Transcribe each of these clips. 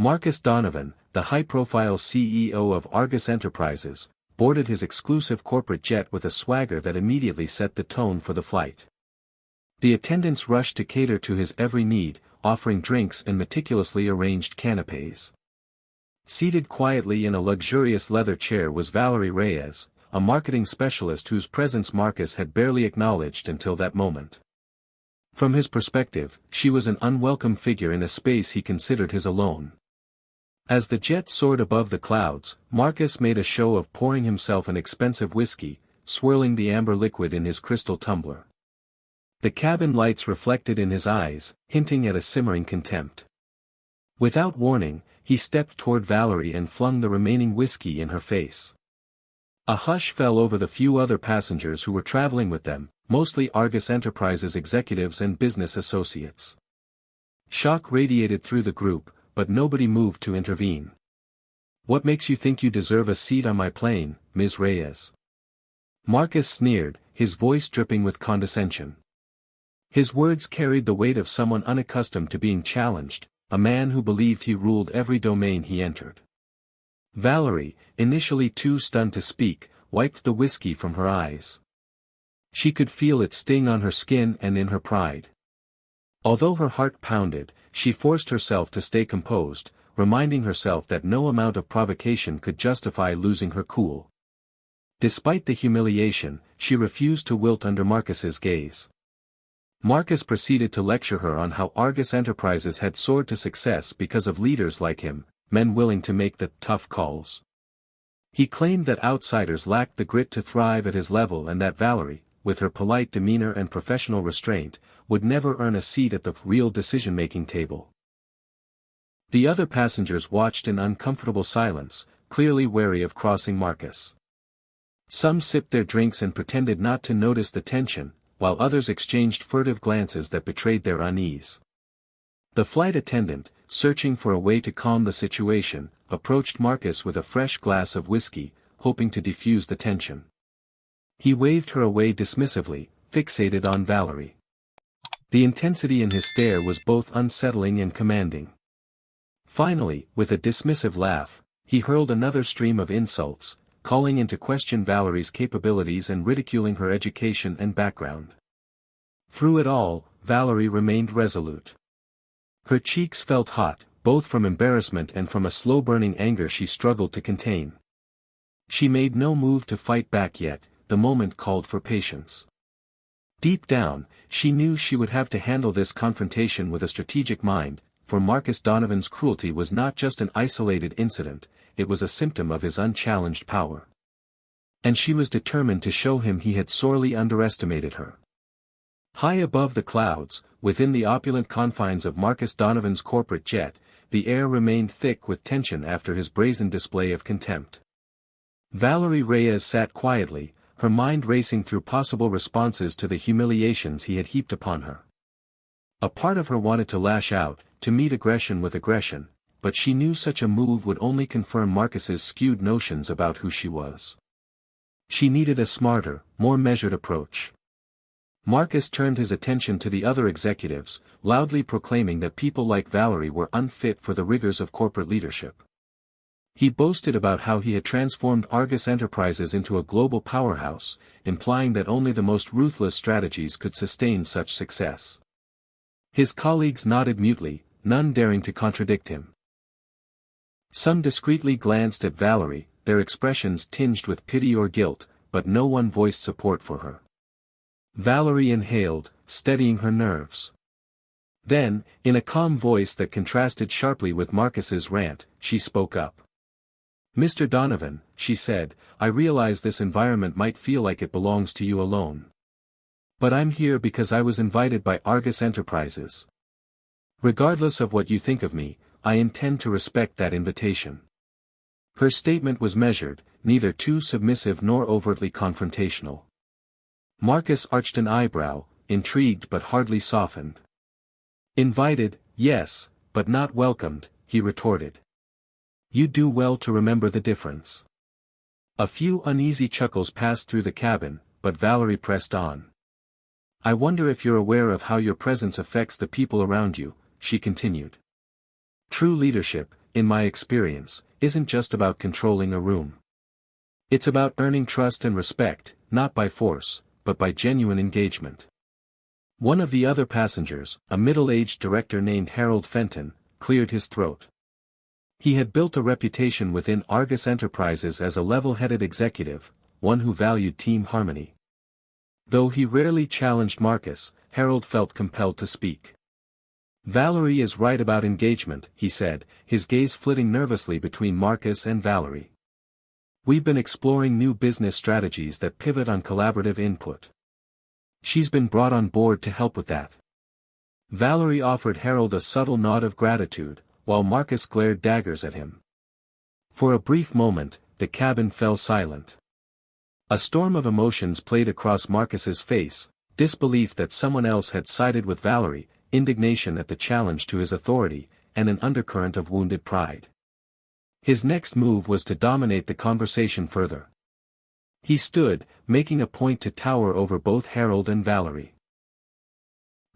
Marcus Donovan, the high-profile CEO of Argus Enterprises, boarded his exclusive corporate jet with a swagger that immediately set the tone for the flight. The attendants rushed to cater to his every need, offering drinks and meticulously arranged canapés. Seated quietly in a luxurious leather chair was Valerie Reyes, a marketing specialist whose presence Marcus had barely acknowledged until that moment. From his perspective, she was an unwelcome figure in a space he considered his alone. As the jet soared above the clouds, Marcus made a show of pouring himself an expensive whiskey, swirling the amber liquid in his crystal tumbler. The cabin lights reflected in his eyes, hinting at a simmering contempt. Without warning, he stepped toward Valerie and flung the remaining whiskey in her face. A hush fell over the few other passengers who were traveling with them, mostly Argus Enterprises executives and business associates. Shock radiated through the group, but nobody moved to intervene. "What makes you think you deserve a seat on my plane, Ms. Reyes?" Marcus sneered, his voice dripping with condescension. His words carried the weight of someone unaccustomed to being challenged, a man who believed he ruled every domain he entered. Valerie, initially too stunned to speak, wiped the whiskey from her eyes. She could feel it sting on her skin and in her pride. Although her heart pounded, she forced herself to stay composed, reminding herself that no amount of provocation could justify losing her cool. Despite the humiliation, she refused to wilt under Marcus's gaze. Marcus proceeded to lecture her on how Argus Enterprises had soared to success because of leaders like him, men willing to make the tough calls. He claimed that outsiders lacked the grit to thrive at his level and that Valerie, with her polite demeanor and professional restraint, would never earn a seat at the real decision-making table. The other passengers watched in uncomfortable silence, clearly wary of crossing Marcus. Some sipped their drinks and pretended not to notice the tension, while others exchanged furtive glances that betrayed their unease. The flight attendant, searching for a way to calm the situation, approached Marcus with a fresh glass of whiskey, hoping to defuse the tension. He waved her away dismissively, fixated on Valerie. The intensity in his stare was both unsettling and commanding. Finally, with a dismissive laugh, he hurled another stream of insults, calling into question Valerie's capabilities and ridiculing her education and background. Through it all, Valerie remained resolute. Her cheeks felt hot, both from embarrassment and from a slow-burning anger she struggled to contain. She made no move to fight back yet, the moment called for patience. Deep down, she knew she would have to handle this confrontation with a strategic mind, for Marcus Donovan's cruelty was not just an isolated incident, it was a symptom of his unchallenged power. And she was determined to show him he had sorely underestimated her. High above the clouds, within the opulent confines of Marcus Donovan's corporate jet, the air remained thick with tension after his brazen display of contempt. Valerie Reyes sat quietly, her mind racing through possible responses to the humiliations he had heaped upon her. A part of her wanted to lash out, to meet aggression with aggression, but she knew such a move would only confirm Marcus's skewed notions about who she was. She needed a smarter, more measured approach. Marcus turned his attention to the other executives, loudly proclaiming that people like Valerie were unfit for the rigors of corporate leadership. He boasted about how he had transformed Argus Enterprises into a global powerhouse, implying that only the most ruthless strategies could sustain such success. His colleagues nodded mutely, none daring to contradict him. Some discreetly glanced at Valerie, their expressions tinged with pity or guilt, but no one voiced support for her. Valerie inhaled, steadying her nerves. Then, in a calm voice that contrasted sharply with Marcus's rant, she spoke up. "Mr. Donovan," she said, "I realize this environment might feel like it belongs to you alone. But I'm here because I was invited by Argus Enterprises. Regardless of what you think of me, I intend to respect that invitation." Her statement was measured, neither too submissive nor overtly confrontational. Marcus arched an eyebrow, intrigued but hardly softened. "Invited, yes, but not welcomed," he retorted. "You do well to remember the difference." A few uneasy chuckles passed through the cabin, but Valerie pressed on. "I wonder if you're aware of how your presence affects the people around you," she continued. "True leadership, in my experience, isn't just about controlling a room. It's about earning trust and respect, not by force, but by genuine engagement. One of the other passengers, a middle-aged director named Harold Fenton, cleared his throat. He had built a reputation within Argus Enterprises as a level-headed executive, one who valued team harmony. Though he rarely challenged Marcus, Harold felt compelled to speak. Valerie is right about engagement, he said, his gaze flitting nervously between Marcus and Valerie. We've been exploring new business strategies that pivot on collaborative input. She's been brought on board to help with that. Valerie offered Harold a subtle nod of gratitude, while Marcus glared daggers at him. For a brief moment, the cabin fell silent. A storm of emotions played across Marcus's face, disbelief that someone else had sided with Valerie, indignation at the challenge to his authority, and an undercurrent of wounded pride. His next move was to dominate the conversation further. He stood, making a point to tower over both Harold and Valerie.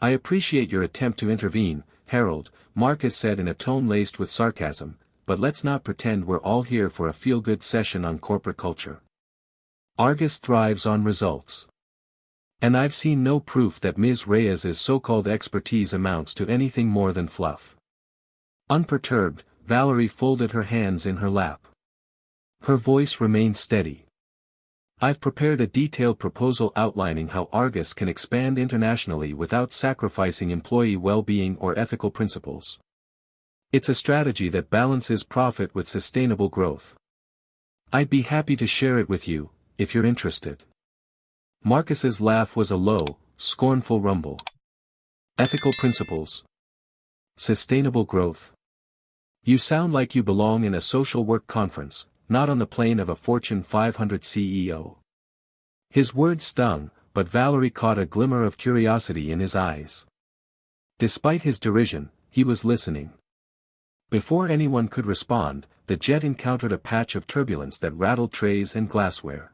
I appreciate your attempt to intervene, Harold, Marcus said in a tone laced with sarcasm, but let's not pretend we're all here for a feel-good session on corporate culture. Argus thrives on results. And I've seen no proof that Ms. Reyes's so-called expertise amounts to anything more than fluff. Unperturbed, Valerie folded her hands in her lap. Her voice remained steady. I've prepared a detailed proposal outlining how Argus can expand internationally without sacrificing employee well-being or ethical principles. It's a strategy that balances profit with sustainable growth. I'd be happy to share it with you, if you're interested. Marcus's laugh was a low, scornful rumble. Ethical principles. Sustainable growth. You sound like you belong in a social work conference, not on the plane of a Fortune 500 CEO. His words stung, but Valerie caught a glimmer of curiosity in his eyes. Despite his derision, he was listening. Before anyone could respond, the jet encountered a patch of turbulence that rattled trays and glassware.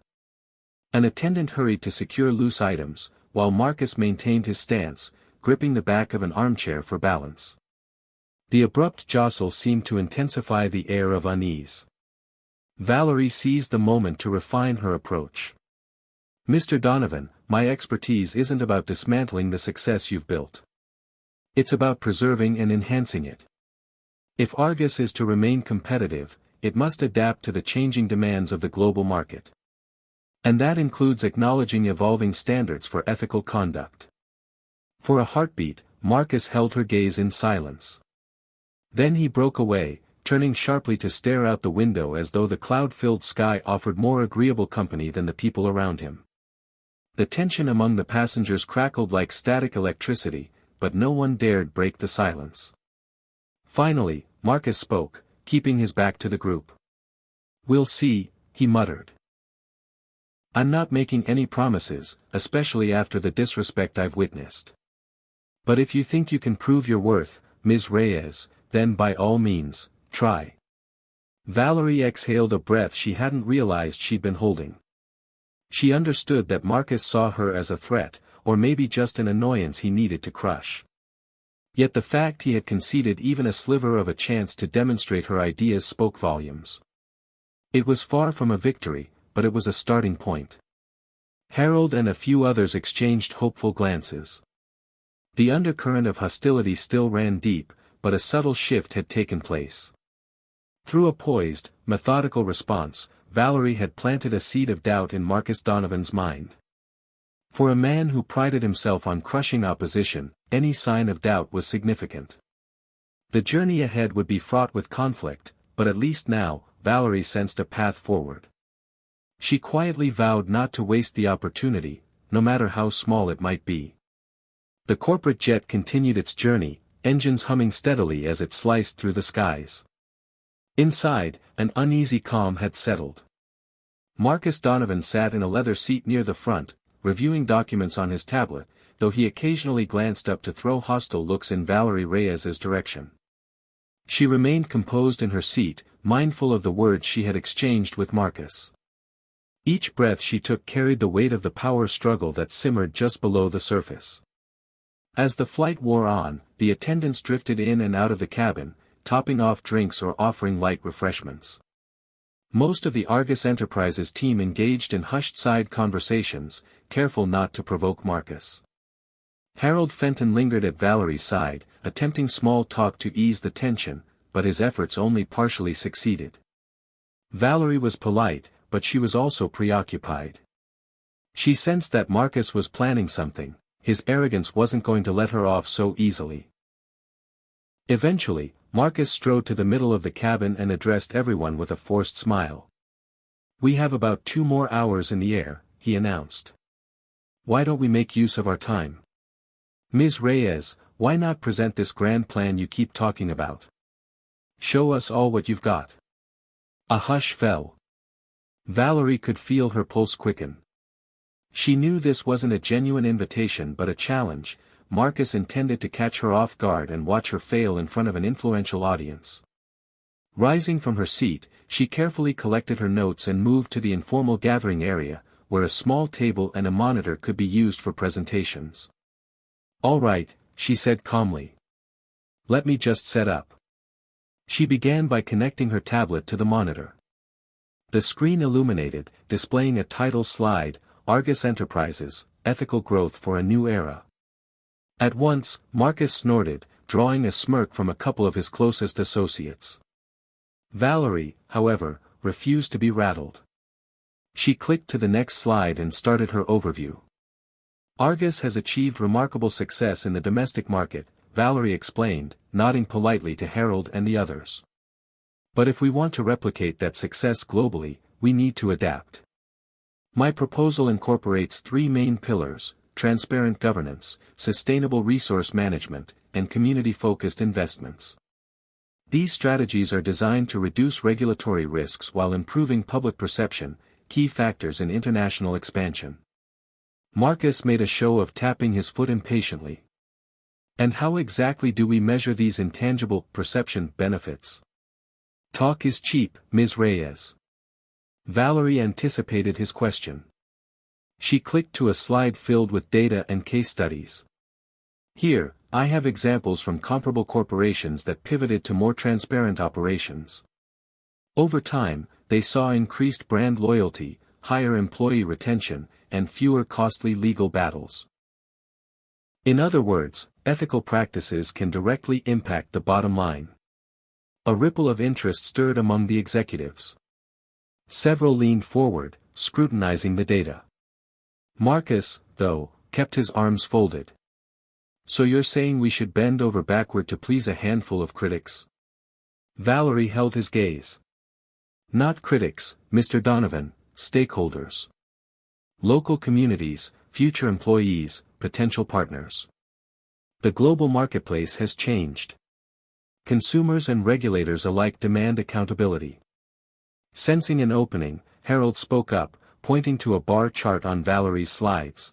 An attendant hurried to secure loose items, while Marcus maintained his stance, gripping the back of an armchair for balance. The abrupt jostle seemed to intensify the air of unease. Valerie seized the moment to refine her approach. Mr. Donovan, my expertise isn't about dismantling the success you've built. It's about preserving and enhancing it. If Argus is to remain competitive, it must adapt to the changing demands of the global market. And that includes acknowledging evolving standards for ethical conduct. For a heartbeat, Marcus held her gaze in silence. Then he broke away, turning sharply to stare out the window as though the cloud-filled sky offered more agreeable company than the people around him. The tension among the passengers crackled like static electricity, but no one dared break the silence. Finally, Marcus spoke, keeping his back to the group. We'll see, he muttered. I'm not making any promises, especially after the disrespect I've witnessed. But if you think you can prove your worth, Ms. Reyes, then by all means, try. Valerie exhaled a breath she hadn't realized she'd been holding. She understood that Marcus saw her as a threat, or maybe just an annoyance he needed to crush. Yet the fact he had conceded even a sliver of a chance to demonstrate her ideas spoke volumes. It was far from a victory, but it was a starting point. Harold and a few others exchanged hopeful glances. The undercurrent of hostility still ran deep, but a subtle shift had taken place. Through a poised, methodical response, Valerie had planted a seed of doubt in Marcus Donovan's mind. For a man who prided himself on crushing opposition, any sign of doubt was significant. The journey ahead would be fraught with conflict, but at least now, Valerie sensed a path forward. She quietly vowed not to waste the opportunity, no matter how small it might be. The corporate jet continued its journey, engines humming steadily as it sliced through the skies. Inside, an uneasy calm had settled. Marcus Donovan sat in a leather seat near the front, reviewing documents on his tablet, though he occasionally glanced up to throw hostile looks in Valerie Reyes's direction. She remained composed in her seat, mindful of the words she had exchanged with Marcus. Each breath she took carried the weight of the power struggle that simmered just below the surface. As the flight wore on, the attendants drifted in and out of the cabin, topping off drinks or offering light refreshments. Most of the Argus Enterprises team engaged in hushed side conversations, careful not to provoke Marcus. Harold Fenton lingered at Valerie's side, attempting small talk to ease the tension, but his efforts only partially succeeded. Valerie was polite, but she was also preoccupied. She sensed that Marcus was planning something. His arrogance wasn't going to let her off so easily. Eventually, Marcus strode to the middle of the cabin and addressed everyone with a forced smile. "We have about 2 more hours in the air," he announced. "Why don't we make use of our time? Ms. Reyes, why not present this grand plan you keep talking about? Show us all what you've got." A hush fell. Valerie could feel her pulse quicken. She knew this wasn't a genuine invitation but a challenge. Marcus intended to catch her off guard and watch her fail in front of an influential audience. Rising from her seat, she carefully collected her notes and moved to the informal gathering area, where a small table and a monitor could be used for presentations. "All right," she said calmly. "Let me just set up." She began by connecting her tablet to the monitor. The screen illuminated, displaying a title slide, "Argus Enterprises, Ethical Growth for a New Era." At once, Marcus snorted, drawing a smirk from a couple of his closest associates. Valerie, however, refused to be rattled. She clicked to the next slide and started her overview. "Argus has achieved remarkable success in the domestic market," Valerie explained, nodding politely to Harold and the others. "But if we want to replicate that success globally, we need to adapt. My proposal incorporates 3 main pillars: transparent governance, sustainable resource management, and community-focused investments. These strategies are designed to reduce regulatory risks while improving public perception, key factors in international expansion." Marcus made a show of tapping his foot impatiently. "And how exactly do we measure these intangible perception benefits?" "Talk is cheap, Ms. Reyes." Valerie anticipated his question. She clicked to a slide filled with data and case studies. "Here, I have examples from comparable corporations that pivoted to more transparent operations. Over time, they saw increased brand loyalty, higher employee retention, and fewer costly legal battles. In other words, ethical practices can directly impact the bottom line." A ripple of interest stirred among the executives. Several leaned forward, scrutinizing the data. Marcus, though, kept his arms folded. "So you're saying we should bend over backward to please a handful of critics?" Valerie held his gaze. "Not critics, Mr. Donovan, stakeholders. Local communities, future employees, potential partners. The global marketplace has changed. Consumers and regulators alike demand accountability." Sensing an opening, Harold spoke up, pointing to a bar chart on Valerie's slides.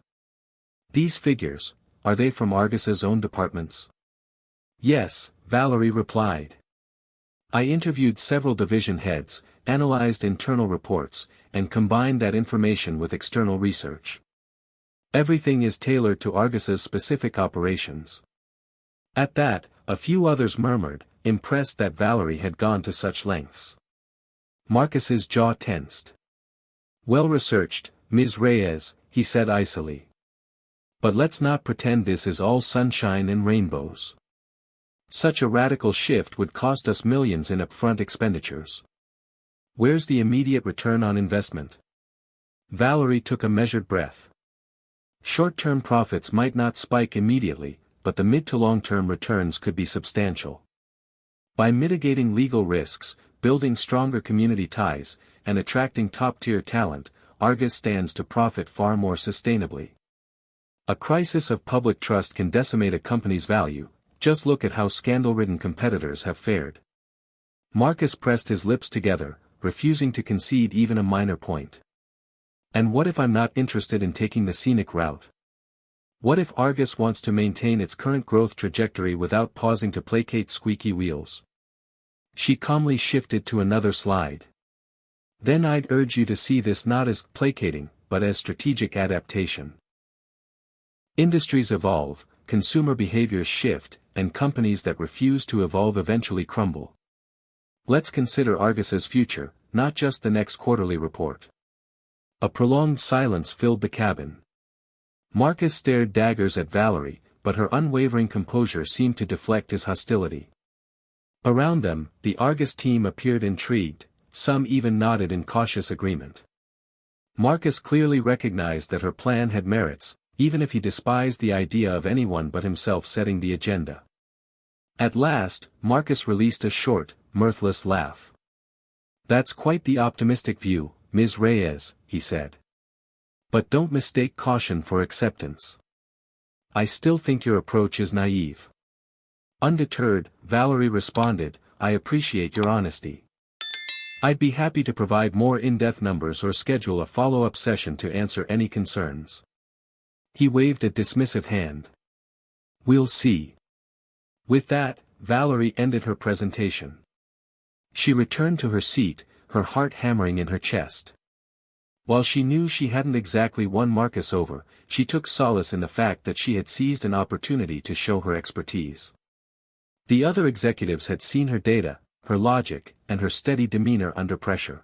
"These figures, are they from Argus's own departments?" "Yes," Valerie replied. "I interviewed several division heads, analyzed internal reports, and combined that information with external research. Everything is tailored to Argus's specific operations." At that, a few others murmured, impressed that Valerie had gone to such lengths. Marcus's jaw tensed. "Well researched, Ms. Reyes," he said icily. "But let's not pretend this is all sunshine and rainbows. Such a radical shift would cost us millions in upfront expenditures. Where's the immediate return on investment?" Valerie took a measured breath. Short-term profits might not spike immediately, but the mid to long-term returns could be substantial. By mitigating legal risks, building stronger community ties, and attracting top-tier talent, Argus stands to profit far more sustainably. A crisis of public trust can decimate a company's value. Just look at how scandal-ridden competitors have fared. Marcus pressed his lips together, refusing to concede even a minor point. "And what if I'm not interested in taking the scenic route? What if Argus wants to maintain its current growth trajectory without pausing to placate squeaky wheels?" She calmly shifted to another slide. "Then I'd urge you to see this not as placating, but as strategic adaptation. Industries evolve, consumer behaviors shift, and companies that refuse to evolve eventually crumble. Let's consider Argus's future, not just the next quarterly report. A prolonged silence filled the cabin. Marcus stared daggers at Valerie, but her unwavering composure seemed to deflect his hostility. Around them, the Argus team appeared intrigued, some even nodded in cautious agreement. Marcus clearly recognized that her plan had merits, even if he despised the idea of anyone but himself setting the agenda. At last, Marcus released a short, mirthless laugh. "That's quite the optimistic view, Ms. Reyes," he said. "But don't mistake caution for acceptance. I still think your approach is naive." Undeterred, Valerie responded, "I appreciate your honesty. I'd be happy to provide more in-depth numbers or schedule a follow-up session to answer any concerns." He waved a dismissive hand. "We'll see." With that, Valerie ended her presentation. She returned to her seat, her heart hammering in her chest. While she knew she hadn't exactly won Marcus over, she took solace in the fact that she had seized an opportunity to show her expertise. The other executives had seen her data, her logic, and her steady demeanor under pressure.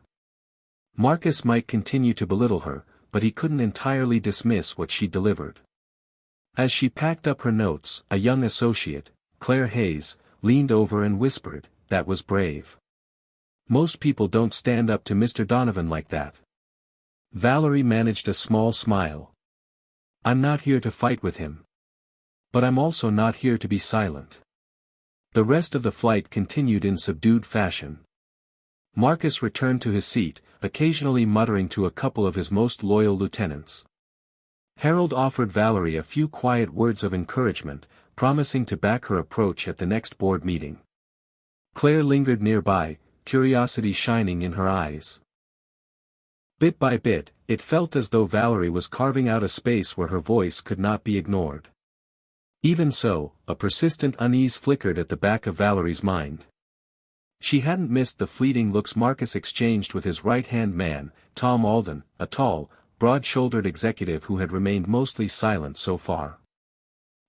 Marcus might continue to belittle her, but he couldn't entirely dismiss what she delivered. As she packed up her notes, a young associate, Claire Hayes, leaned over and whispered, "That was brave. Most people don't stand up to Mr. Donovan like that." Valerie managed a small smile. "I'm not here to fight with him. But I'm also not here to be silent." The rest of the flight continued in subdued fashion. Marcus returned to his seat, occasionally muttering to a couple of his most loyal lieutenants. Harold offered Valerie a few quiet words of encouragement, promising to back her approach at the next board meeting. Claire lingered nearby, curiosity shining in her eyes. Bit by bit, it felt as though Valerie was carving out a space where her voice could not be ignored. Even so, a persistent unease flickered at the back of Valerie's mind. She hadn't missed the fleeting looks Marcus exchanged with his right-hand man, Tom Alden, a tall, broad-shouldered executive who had remained mostly silent so far.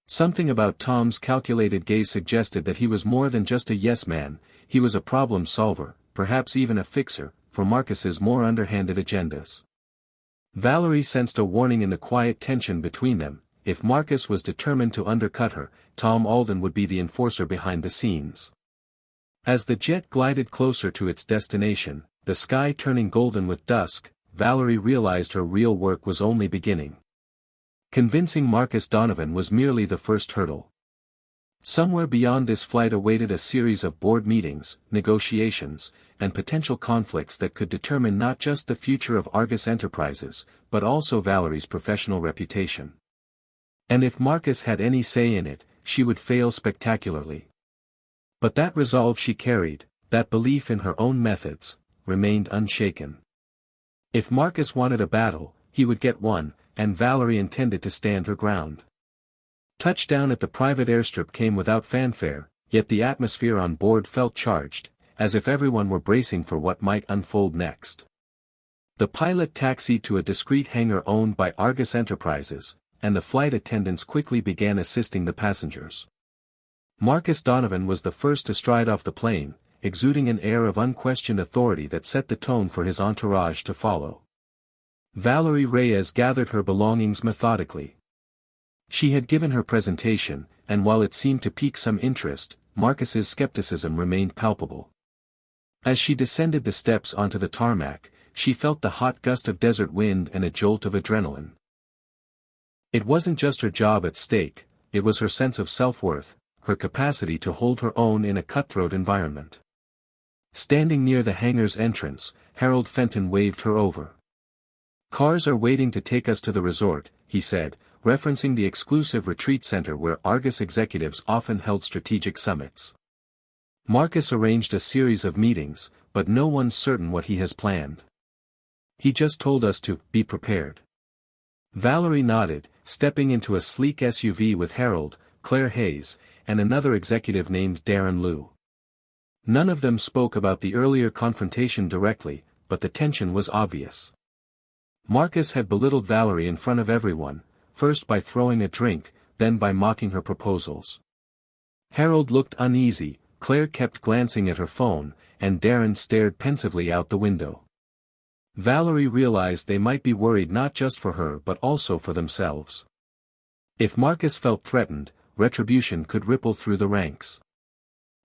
Something about Tom's calculated gaze suggested that he was more than just a yes-man, he was a problem solver, perhaps even a fixer, for Marcus's more underhanded agendas. Valerie sensed a warning in the quiet tension between them. If Marcus was determined to undercut her, Tom Alden would be the enforcer behind the scenes. As the jet glided closer to its destination, the sky turning golden with dusk, Valerie realized her real work was only beginning. Convincing Marcus Donovan was merely the first hurdle. Somewhere beyond this flight awaited a series of board meetings, negotiations, and potential conflicts that could determine not just the future of Argus Enterprises, but also Valerie's professional reputation. And if Marcus had any say in it, she would fail spectacularly. But that resolve she carried, that belief in her own methods, remained unshaken. If Marcus wanted a battle, he would get one, and Valerie intended to stand her ground. Touchdown at the private airstrip came without fanfare, yet the atmosphere on board felt charged, as if everyone were bracing for what might unfold next. The pilot taxied to a discreet hangar owned by Argus Enterprises, and the flight attendants quickly began assisting the passengers. Marcus Donovan was the first to stride off the plane, exuding an air of unquestioned authority that set the tone for his entourage to follow. Valerie Reyes gathered her belongings methodically. She had given her presentation, and while it seemed to pique some interest, Marcus's skepticism remained palpable. As she descended the steps onto the tarmac, she felt the hot gust of desert wind and a jolt of adrenaline. It wasn't just her job at stake, it was her sense of self-worth, her capacity to hold her own in a cutthroat environment. Standing near the hangar's entrance, Harold Fenton waved her over. "Cars are waiting to take us to the resort," he said, referencing the exclusive retreat center where Argus executives often held strategic summits. Marcus arranged a series of meetings, but no one's certain what he has planned. "He just told us to be prepared." Valerie nodded, stepping into a sleek SUV with Harold, Claire Hayes, and another executive named Darren Liu. None of them spoke about the earlier confrontation directly, but the tension was obvious. Marcus had belittled Valerie in front of everyone, first by throwing a drink, then by mocking her proposals. Harold looked uneasy, Claire kept glancing at her phone, and Darren stared pensively out the window. Valerie realized they might be worried not just for her but also for themselves. If Marcus felt threatened, retribution could ripple through the ranks.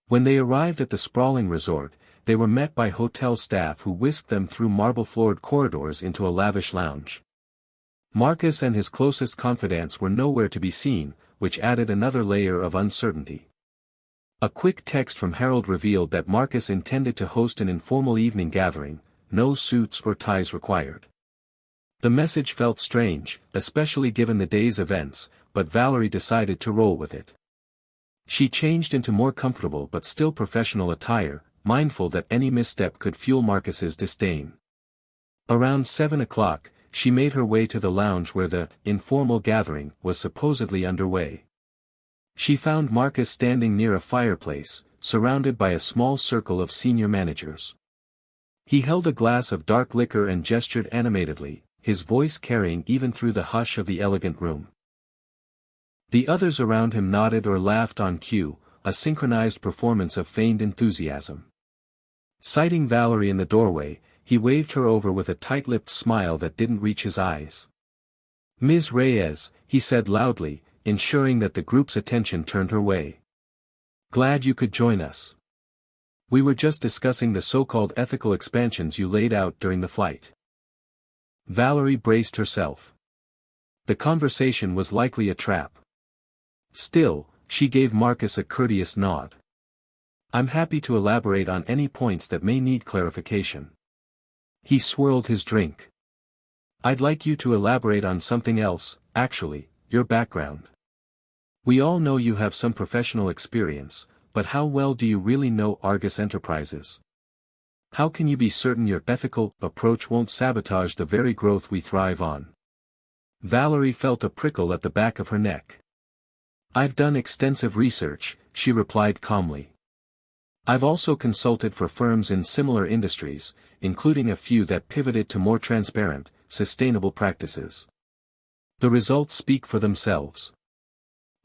When they arrived at the sprawling resort, they were met by hotel staff who whisked them through marble-floored corridors into a lavish lounge. Marcus and his closest confidants were nowhere to be seen, which added another layer of uncertainty. A quick text from Harold revealed that Marcus intended to host an informal evening gathering, no suits or ties required. The message felt strange, especially given the day's events, but Valerie decided to roll with it. She changed into more comfortable but still professional attire, mindful that any misstep could fuel Marcus's disdain. Around 7 o'clock, she made her way to the lounge where the informal gathering was supposedly underway. She found Marcus standing near a fireplace, surrounded by a small circle of senior managers. He held a glass of dark liquor and gestured animatedly, his voice carrying even through the hush of the elegant room. The others around him nodded or laughed on cue, a synchronized performance of feigned enthusiasm. Sighting Valerie in the doorway, he waved her over with a tight-lipped smile that didn't reach his eyes. "Ms. Reyes," he said loudly, ensuring that the group's attention turned her way. "Glad you could join us. We were just discussing the so-called ethical expansions you laid out during the flight." Valerie braced herself. The conversation was likely a trap. Still, she gave Marcus a courteous nod. "I'm happy to elaborate on any points that may need clarification." He swirled his drink. "I'd like you to elaborate on something else, actually, your background. We all know you have some professional experience, but how well do you really know Argus Enterprises? How can you be certain your ethical approach won't sabotage the very growth we thrive on?" Valerie felt a prickle at the back of her neck. "I've done extensive research," she replied calmly. "I've also consulted for firms in similar industries, including a few that pivoted to more transparent, sustainable practices. The results speak for themselves."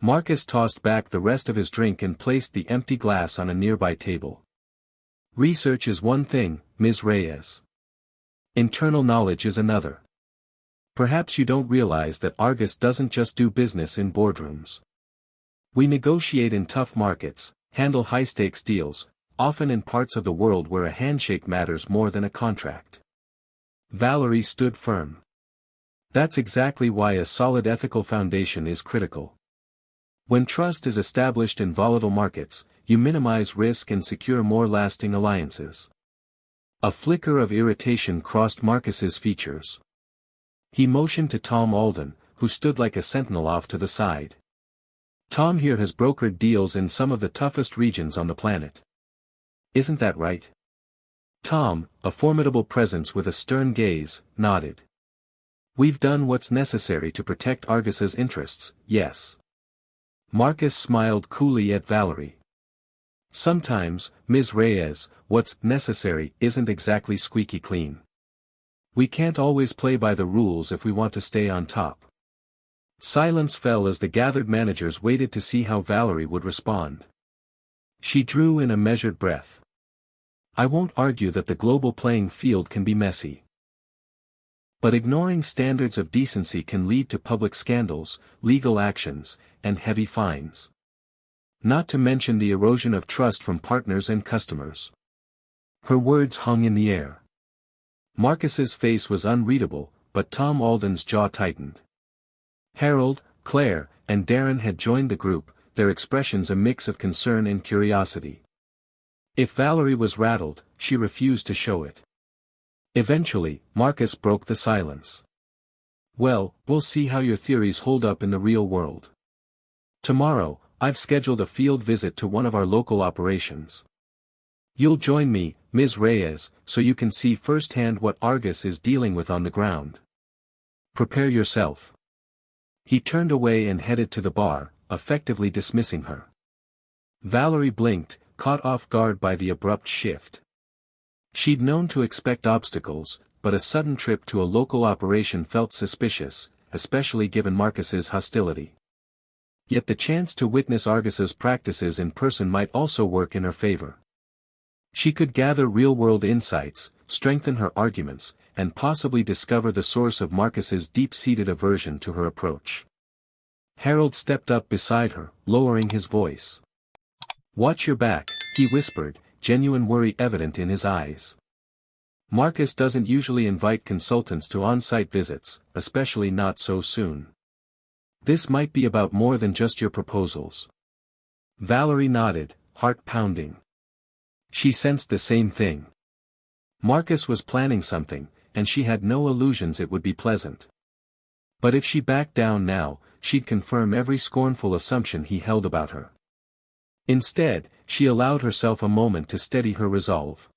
Marcus tossed back the rest of his drink and placed the empty glass on a nearby table. "Research is one thing, Ms. Reyes. Internal knowledge is another. Perhaps you don't realize that Argus doesn't just do business in boardrooms. We negotiate in tough markets, handle high-stakes deals, often in parts of the world where a handshake matters more than a contract." Valerie stood firm. "That's exactly why a solid ethical foundation is critical. When trust is established in volatile markets, you minimize risk and secure more lasting alliances." A flicker of irritation crossed Marcus's features. He motioned to Tom Alden, who stood like a sentinel off to the side. "Tom here has brokered deals in some of the toughest regions on the planet. Isn't that right?" Tom, a formidable presence with a stern gaze, nodded. "We've done what's necessary to protect Argus's interests, yes." Marcus smiled coolly at Valerie. "Sometimes, Ms. Reyes, what's necessary isn't exactly squeaky clean. We can't always play by the rules if we want to stay on top." Silence fell as the gathered managers waited to see how Valerie would respond. She drew in a measured breath. "I won't argue that the global playing field can be messy. But ignoring standards of decency can lead to public scandals, legal actions, and heavy fines. Not to mention the erosion of trust from partners and customers." Her words hung in the air. Marcus's face was unreadable, but Tom Alden's jaw tightened. Harold, Claire, and Darren had joined the group, their expressions a mix of concern and curiosity. If Valerie was rattled, she refused to show it. Eventually, Marcus broke the silence. "Well, we'll see how your theories hold up in the real world. Tomorrow, I've scheduled a field visit to one of our local operations. You'll join me, Ms. Reyes, so you can see firsthand what Argus is dealing with on the ground. Prepare yourself." He turned away and headed to the bar, effectively dismissing her. Valerie blinked, caught off guard by the abrupt shift. She'd known to expect obstacles, but a sudden trip to a local operation felt suspicious, especially given Marcus's hostility. Yet the chance to witness Argus's practices in person might also work in her favor. She could gather real-world insights, strengthen her arguments, and possibly discover the source of Marcus's deep-seated aversion to her approach. Harold stepped up beside her, lowering his voice. "Watch your back," he whispered, genuine worry evident in his eyes. "Marcus doesn't usually invite consultants to on-site visits, especially not so soon. This might be about more than just your proposals." Valerie nodded, heart pounding. She sensed the same thing. Marcus was planning something, and she had no illusions it would be pleasant. But if she backed down now, she'd confirm every scornful assumption he held about her. Instead, she allowed herself a moment to steady her resolve.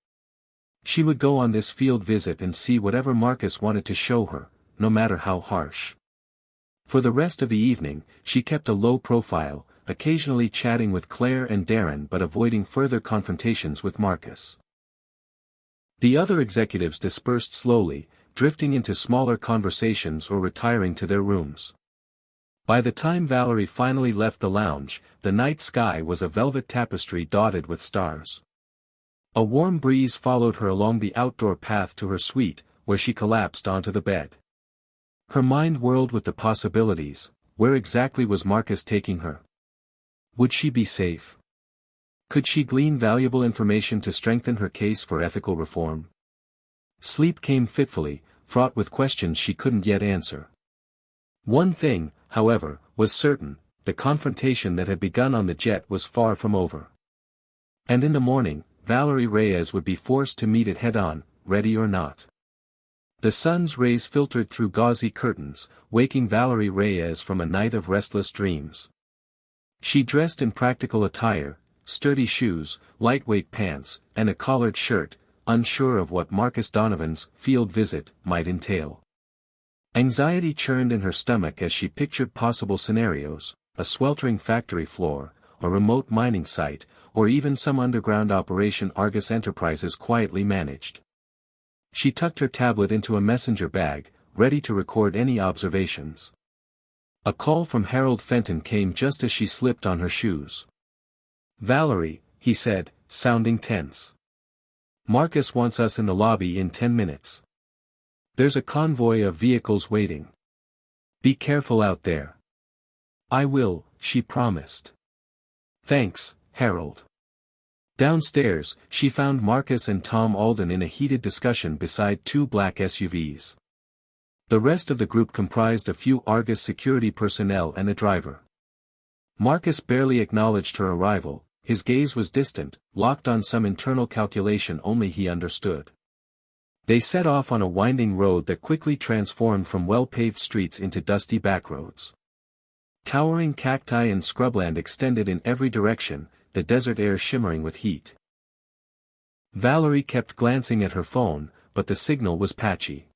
She would go on this field visit and see whatever Marcus wanted to show her, no matter how harsh. For the rest of the evening, she kept a low profile, occasionally chatting with Claire and Darren but avoiding further confrontations with Marcus. The other executives dispersed slowly, drifting into smaller conversations or retiring to their rooms. By the time Valerie finally left the lounge, the night sky was a velvet tapestry dotted with stars. A warm breeze followed her along the outdoor path to her suite, where she collapsed onto the bed. Her mind whirled with the possibilities. Where exactly was Marcus taking her? Would she be safe? Could she glean valuable information to strengthen her case for ethical reform? Sleep came fitfully, fraught with questions she couldn't yet answer. One thing, however, was certain: the confrontation that had begun on the jet was far from over. And in the morning, Valerie Reyes would be forced to meet it head-on, ready or not. The sun's rays filtered through gauzy curtains, waking Valerie Reyes from a night of restless dreams. She dressed in practical attire, sturdy shoes, lightweight pants, and a collared shirt, unsure of what Marcus Donovan's field visit might entail. Anxiety churned in her stomach as she pictured possible scenarios: a sweltering factory floor, a remote mining site, or even some underground operation Argus Enterprises quietly managed. She tucked her tablet into a messenger bag, ready to record any observations. A call from Harold Fenton came just as she slipped on her shoes. "Valerie," he said, sounding tense. "Marcus wants us in the lobby in 10 minutes. There's a convoy of vehicles waiting. Be careful out there." "I will," she promised. "Thanks, Harold." Downstairs, she found Marcus and Tom Alden in a heated discussion beside two black SUVs. The rest of the group comprised a few Argus security personnel and a driver. Marcus barely acknowledged her arrival. His gaze was distant, locked on some internal calculation only he understood. They set off on a winding road that quickly transformed from well-paved streets into dusty backroads. Towering cacti and scrubland extended in every direction, the desert air shimmering with heat. Valerie kept glancing at her phone, but the signal was patchy.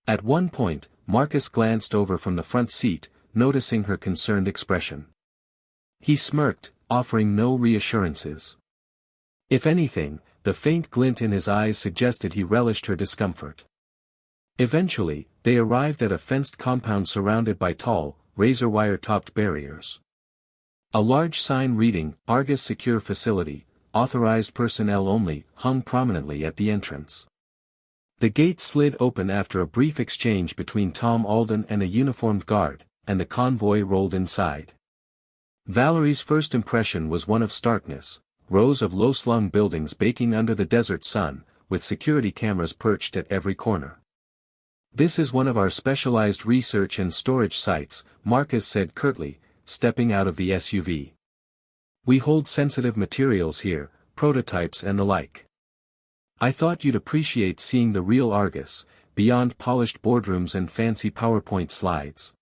At one point, Marcus glanced over from the front seat, noticing her concerned expression. He smirked, offering no reassurances. If anything, the faint glint in his eyes suggested he relished her discomfort. Eventually, they arrived at a fenced compound surrounded by tall, razor-wire-topped barriers. A large sign reading, "Argus Secure Facility, Authorized Personnel Only," hung prominently at the entrance. The gate slid open after a brief exchange between Tom Alden and a uniformed guard, and the convoy rolled inside. Valerie's first impression was one of starkness: rows of low-slung buildings baking under the desert sun, with security cameras perched at every corner. "This is one of our specialized research and storage sites," Marcus said curtly, stepping out of the SUV. "We hold sensitive materials here, prototypes and the like. I thought you'd appreciate seeing the real Argus, beyond polished boardrooms and fancy PowerPoint slides."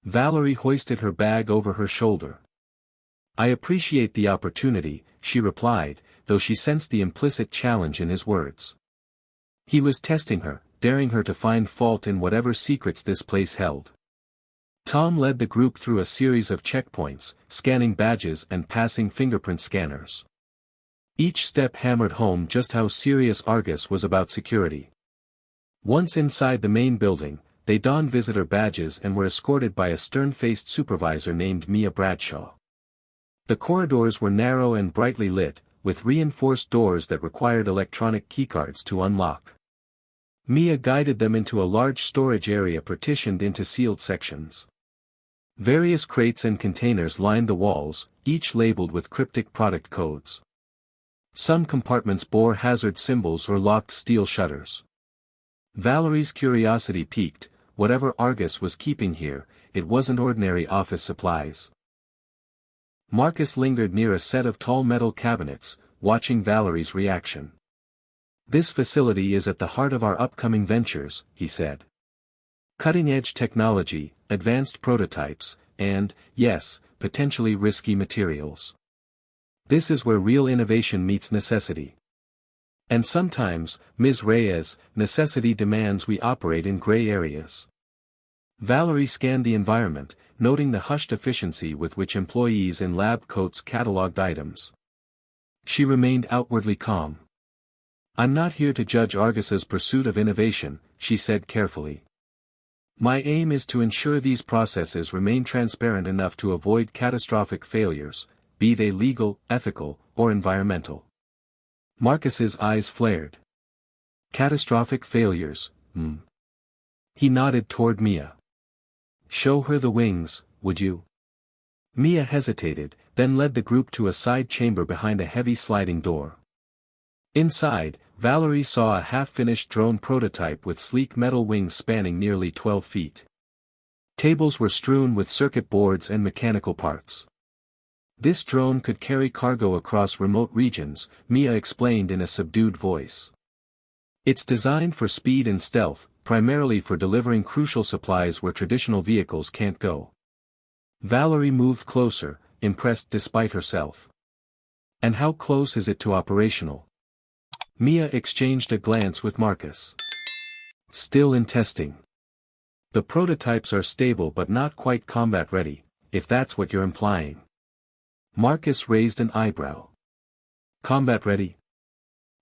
Valerie hoisted her bag over her shoulder. "I appreciate the opportunity," she replied, though she sensed the implicit challenge in his words. He was testing her, daring her to find fault in whatever secrets this place held. Tom led the group through a series of checkpoints, scanning badges and passing fingerprint scanners. Each step hammered home just how serious Argus was about security. Once inside the main building, they donned visitor badges and were escorted by a stern-faced supervisor named Mia Bradshaw. The corridors were narrow and brightly lit, with reinforced doors that required electronic keycards to unlock. Mia guided them into a large storage area partitioned into sealed sections. Various crates and containers lined the walls, each labeled with cryptic product codes. Some compartments bore hazard symbols or locked steel shutters. Valerie's curiosity piqued. Whatever Argus was keeping here, it wasn't ordinary office supplies. Marcus lingered near a set of tall metal cabinets, watching Valerie's reaction. "This facility is at the heart of our upcoming ventures," he said. "Cutting-edge technology, advanced prototypes, and, yes, potentially risky materials. This is where real innovation meets necessity. And sometimes, Ms. Reyes, necessity demands we operate in gray areas." Valerie scanned the environment, noting the hushed efficiency with which employees in lab coats cataloged items. She remained outwardly calm. "I'm not here to judge Argus's pursuit of innovation," she said carefully. "My aim is to ensure these processes remain transparent enough to avoid catastrophic failures, be they legal, ethical, or environmental." Marcus's eyes flared. "Catastrophic failures, He nodded toward Mia. "Show her the wings, would you?" Mia hesitated, then led the group to a side chamber behind a heavy sliding door. Inside, Valerie saw a half-finished drone prototype with sleek metal wings spanning nearly 12 feet. Tables were strewn with circuit boards and mechanical parts. "This drone could carry cargo across remote regions," Mia explained in a subdued voice. "It's designed for speed and stealth, primarily for delivering crucial supplies where traditional vehicles can't go." Valerie moved closer, impressed despite herself. "And how close is it to operational?" Mia exchanged a glance with Marcus. "Still in testing. The prototypes are stable but not quite combat-ready, if that's what you're implying." Marcus raised an eyebrow. "Combat-ready?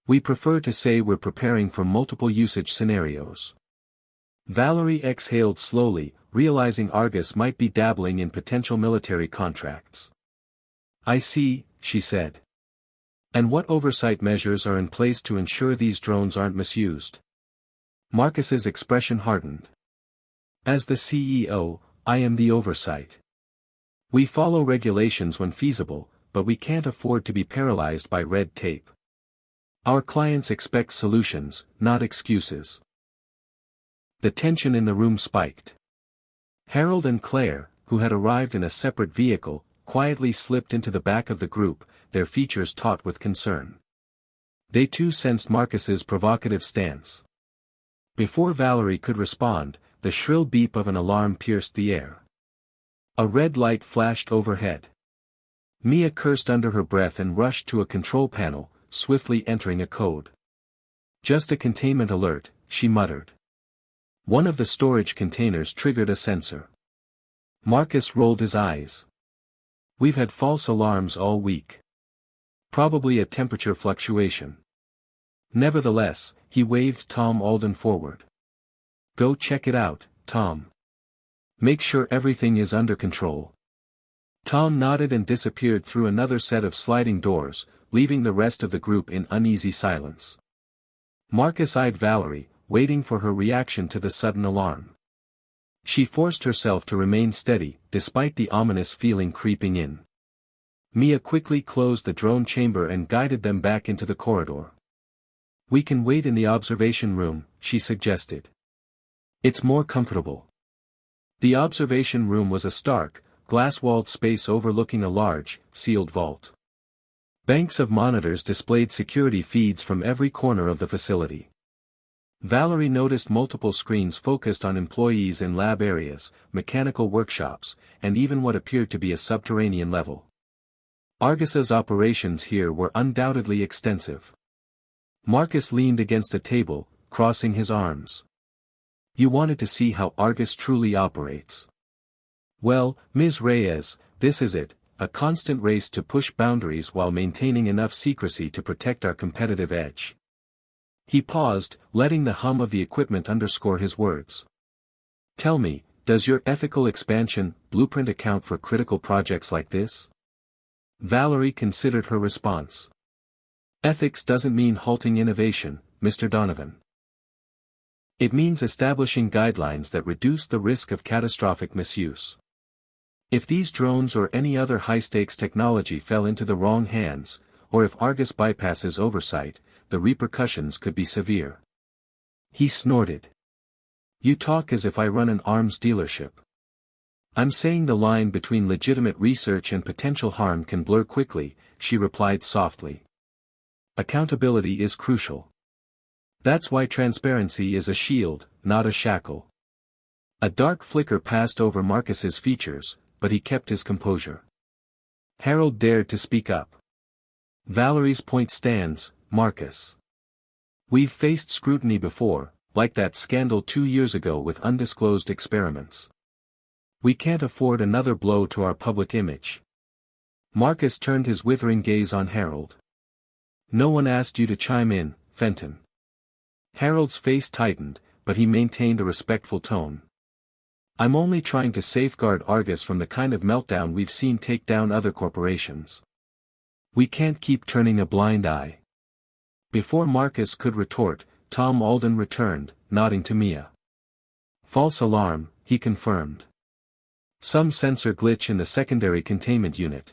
We prefer to say we're preparing for multiple usage scenarios." Valerie exhaled slowly, realizing Argus might be dabbling in potential military contracts. "I see," she said. "And what oversight measures are in place to ensure these drones aren't misused?" Marcus's expression hardened. "As the CEO, I am the oversight. We follow regulations when feasible, but we can't afford to be paralyzed by red tape. Our clients expect solutions, not excuses." The tension in the room spiked. Harold and Claire, who had arrived in a separate vehicle, quietly slipped into the back of the group, their features taut with concern. They too sensed Marcus's provocative stance. Before Valerie could respond, the shrill beep of an alarm pierced the air. A red light flashed overhead. Mia cursed under her breath and rushed to a control panel, swiftly entering a code. "Just a containment alert," she muttered. One of the storage containers triggered a sensor. Marcus rolled his eyes. "We've had false alarms all week. Probably a temperature fluctuation." Nevertheless, he waved Tom Alden forward. "Go check it out, Tom. Make sure everything is under control." Tom nodded and disappeared through another set of sliding doors, leaving the rest of the group in uneasy silence. Marcus eyed Valerie, waiting for her reaction to the sudden alarm. She forced herself to remain steady, despite the ominous feeling creeping in. Mia quickly closed the drone chamber and guided them back into the corridor. "We can wait in the observation room," she suggested. "It's more comfortable." The observation room was a stark, glass-walled space overlooking a large, sealed vault. Banks of monitors displayed security feeds from every corner of the facility. Valerie noticed multiple screens focused on employees in lab areas, mechanical workshops, and even what appeared to be a subterranean level. Argus's operations here were undoubtedly extensive. Marcus leaned against a table, crossing his arms. "You wanted to see how Argus truly operates. Well, Ms. Reyes, this is it, a constant race to push boundaries while maintaining enough secrecy to protect our competitive edge." He paused, letting the hum of the equipment underscore his words. Tell me, does your ethical expansion blueprint account for critical projects like this? Valerie considered her response. Ethics doesn't mean halting innovation, Mr. Donovan. It means establishing guidelines that reduce the risk of catastrophic misuse. If these drones or any other high-stakes technology fell into the wrong hands, or if Argus bypasses oversight, the repercussions could be severe. He snorted. You talk as if I run an arms dealership. I'm saying the line between legitimate research and potential harm can blur quickly, she replied softly. Accountability is crucial. That's why transparency is a shield, not a shackle. A dark flicker passed over Marcus's features, but he kept his composure. Harold dared to speak up. Valerie's point stands, Marcus. We've faced scrutiny before, like that scandal 2 years ago with undisclosed experiments. We can't afford another blow to our public image. Marcus turned his withering gaze on Harold. No one asked you to chime in, Fenton. Harold's face tightened, but he maintained a respectful tone. I'm only trying to safeguard Argus from the kind of meltdown we've seen take down other corporations. We can't keep turning a blind eye. Before Marcus could retort, Tom Alden returned, nodding to Mia. False alarm, he confirmed. Some sensor glitch in the secondary containment unit.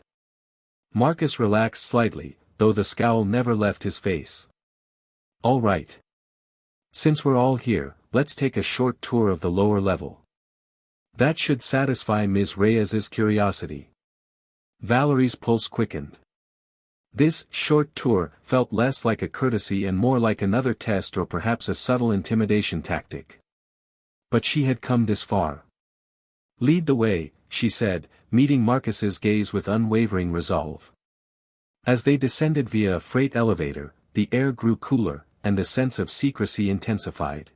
Marcus relaxed slightly, though the scowl never left his face. All right. Since we're all here, let's take a short tour of the lower level. That should satisfy Ms. Reyes's curiosity. Valerie's pulse quickened. This short tour felt less like a courtesy and more like another test or perhaps a subtle intimidation tactic. But she had come this far. Lead the way, she said, meeting Marcus's gaze with unwavering resolve. As they descended via a freight elevator, the air grew cooler, and the sense of secrecy intensified.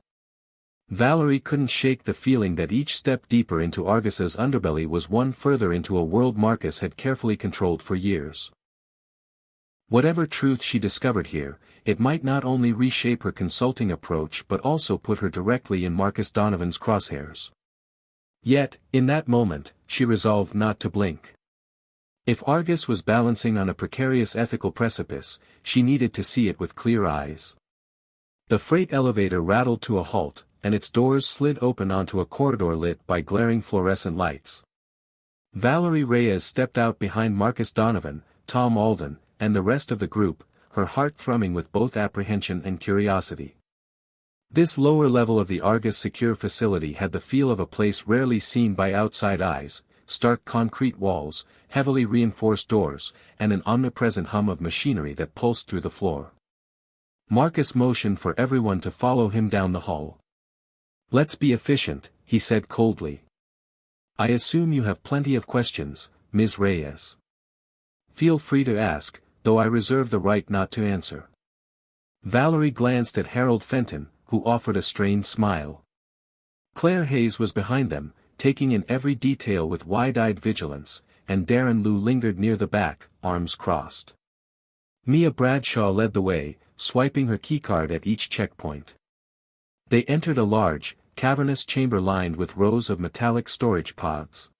Valerie couldn't shake the feeling that each step deeper into Argus's underbelly was one further into a world Marcus had carefully controlled for years. Whatever truth she discovered here, it might not only reshape her consulting approach but also put her directly in Marcus Donovan's crosshairs. Yet, in that moment, she resolved not to blink. If Argus was balancing on a precarious ethical precipice, she needed to see it with clear eyes. The freight elevator rattled to a halt, and its doors slid open onto a corridor lit by glaring fluorescent lights. Valerie Reyes stepped out behind Marcus Donovan, Tom Alden, and the rest of the group, her heart thrumming with both apprehension and curiosity. This lower level of the Argus secure facility had the feel of a place rarely seen by outside eyes, stark concrete walls, heavily reinforced doors, and an omnipresent hum of machinery that pulsed through the floor. Marcus motioned for everyone to follow him down the hall. Let's be efficient, he said coldly. I assume you have plenty of questions, Ms. Reyes. Feel free to ask, though I reserve the right not to answer. Valerie glanced at Harold Fenton, who offered a strained smile. Claire Hayes was behind them, taking in every detail with wide-eyed vigilance, and Darren Liu lingered near the back, arms crossed. Mia Bradshaw led the way, swiping her keycard at each checkpoint. They entered a large, cavernous chamber lined with rows of metallic storage pods.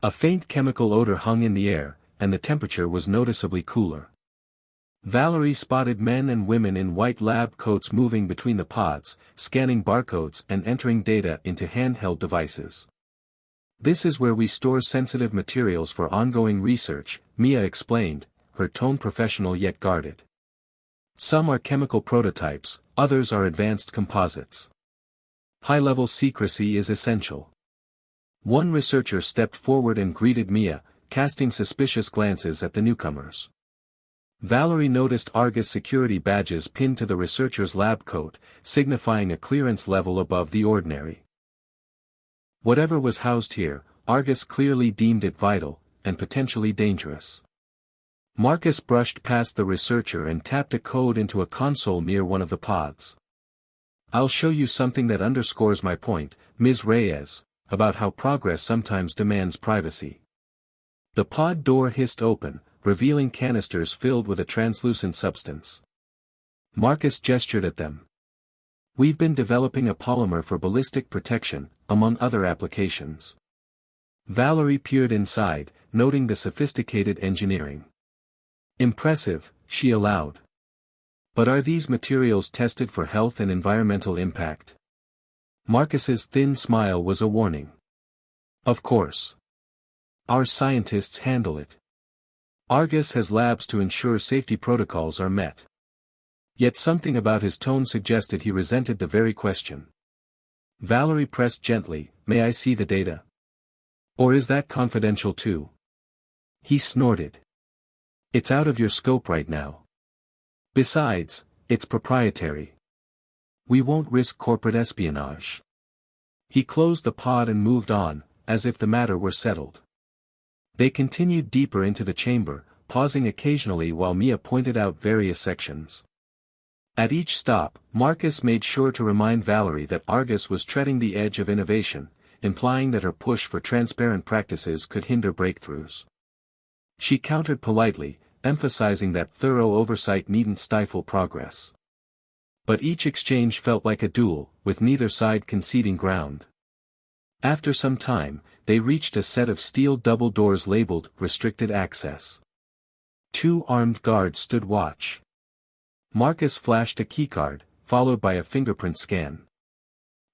A faint chemical odor hung in the air, and the temperature was noticeably cooler. Valerie spotted men and women in white lab coats moving between the pods, scanning barcodes and entering data into handheld devices. This is where we store sensitive materials for ongoing research, Mia explained, her tone professional yet guarded. Some are chemical prototypes, others are advanced composites. High-level secrecy is essential. One researcher stepped forward and greeted Mia, casting suspicious glances at the newcomers. Valerie noticed Argus security badges pinned to the researcher's lab coat, signifying a clearance level above the ordinary. Whatever was housed here, Argus clearly deemed it vital, and potentially dangerous. Marcus brushed past the researcher and tapped a code into a console near one of the pods. I'll show you something that underscores my point, Ms. Reyes, about how progress sometimes demands privacy. The pod door hissed open, revealing canisters filled with a translucent substance. Marcus gestured at them. We've been developing a polymer for ballistic protection, among other applications. Valerie peered inside, noting the sophisticated engineering. Impressive, she allowed. But are these materials tested for health and environmental impact? Marcus's thin smile was a warning. Of course. Our scientists handle it. Argus has labs to ensure safety protocols are met. Yet something about his tone suggested he resented the very question. Valerie pressed gently, "May I see the data? Or is that confidential too?" He snorted. "It's out of your scope right now. Besides, it's proprietary. We won't risk corporate espionage." He closed the pod and moved on, as if the matter were settled. They continued deeper into the chamber, pausing occasionally while Mia pointed out various sections. At each stop, Marcus made sure to remind Valerie that Argus was treading the edge of innovation, implying that her push for transparent practices could hinder breakthroughs. She countered politely, emphasizing that thorough oversight needn't stifle progress. But each exchange felt like a duel, with neither side conceding ground. After some time, they reached a set of steel double doors labeled "Restricted Access." 2 armed guards stood watch. Marcus flashed a keycard, followed by a fingerprint scan.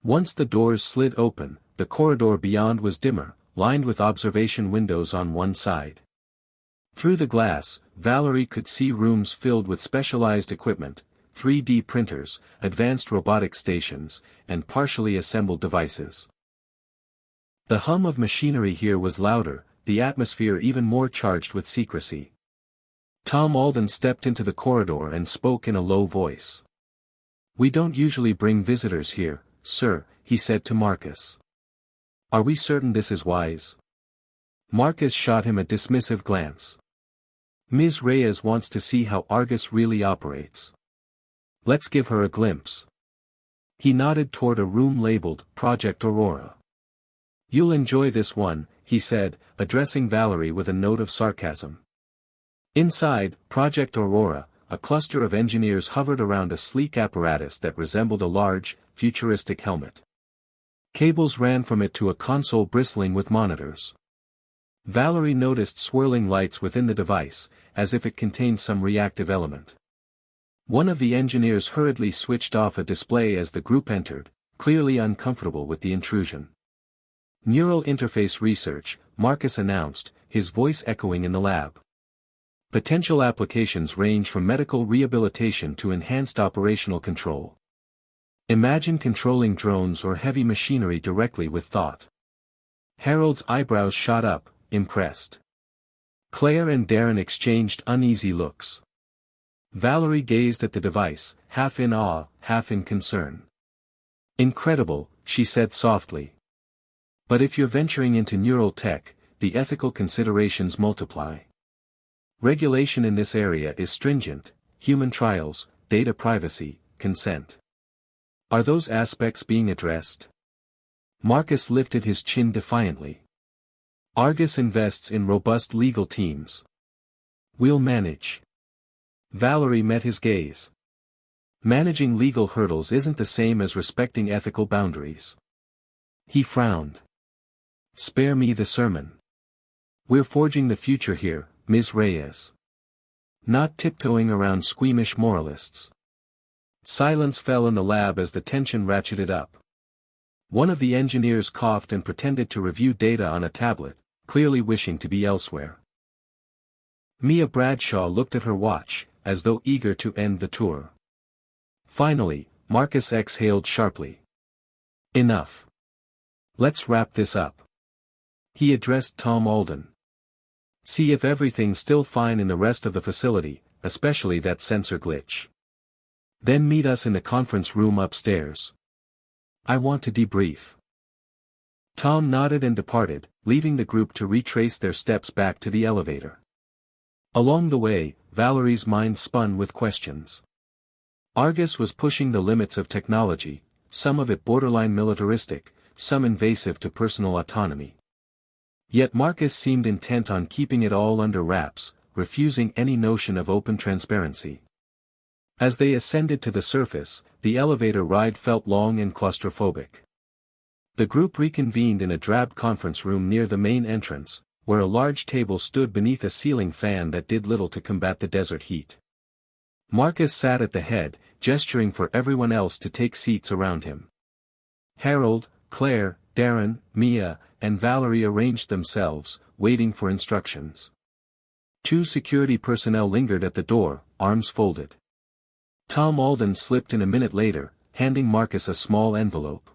Once the doors slid open, the corridor beyond was dimmer, lined with observation windows on one side. Through the glass, Valerie could see rooms filled with specialized equipment, 3D printers, advanced robotic stations, and partially assembled devices. The hum of machinery here was louder, the atmosphere even more charged with secrecy. Tom Alden stepped into the corridor and spoke in a low voice. "We don't usually bring visitors here, sir," he said to Marcus. "Are we certain this is wise?" Marcus shot him a dismissive glance. "Ms. Reyes wants to see how Argus really operates. Let's give her a glimpse." He nodded toward a room labeled "Project Aurora." "You'll enjoy this one," he said, addressing Valerie with a note of sarcasm. Inside Project Aurora, a cluster of engineers hovered around a sleek apparatus that resembled a large, futuristic helmet. Cables ran from it to a console bristling with monitors. Valerie noticed swirling lights within the device, as if it contained some reactive element. One of the engineers hurriedly switched off a display as the group entered, clearly uncomfortable with the intrusion. "Neural interface research," Marcus announced, his voice echoing in the lab. Potential applications range from medical rehabilitation to enhanced operational control. Imagine controlling drones or heavy machinery directly with thought. Harold's eyebrows shot up, impressed. Claire and Darren exchanged uneasy looks. Valerie gazed at the device, half in awe, half in concern. "Incredible," she said softly. "But if you're venturing into neural tech, the ethical considerations multiply. Regulation in this area is stringent: human trials, data privacy, consent. Are those aspects being addressed?" Marcus lifted his chin defiantly. "Argus invests in robust legal teams. We'll manage." Valerie met his gaze. "Managing legal hurdles isn't the same as respecting ethical boundaries." He frowned. "Spare me the sermon. We're forging the future here, Ms. Reyes. Not tiptoeing around squeamish moralists." Silence fell in the lab as the tension ratcheted up. One of the engineers coughed and pretended to review data on a tablet, clearly wishing to be elsewhere. Mia Bradshaw looked at her watch, as though eager to end the tour. Finally, Marcus exhaled sharply. "Enough. Let's wrap this up." He addressed Tom Alden. "See if everything's still fine in the rest of the facility, especially that sensor glitch. Then meet us in the conference room upstairs. I want to debrief." Tom nodded and departed, leaving the group to retrace their steps back to the elevator. Along the way, Valerie's mind spun with questions. Argus was pushing the limits of technology, some of it borderline militaristic, some invasive to personal autonomy. Yet Marcus seemed intent on keeping it all under wraps, refusing any notion of open transparency. As they ascended to the surface, the elevator ride felt long and claustrophobic. The group reconvened in a drab conference room near the main entrance, where a large table stood beneath a ceiling fan that did little to combat the desert heat. Marcus sat at the head, gesturing for everyone else to take seats around him. Harold, Claire, Darren, Mia, and Valerie arranged themselves, waiting for instructions. 2 security personnel lingered at the door, arms folded. Tom Alden slipped in a minute later, handing Marcus a small envelope.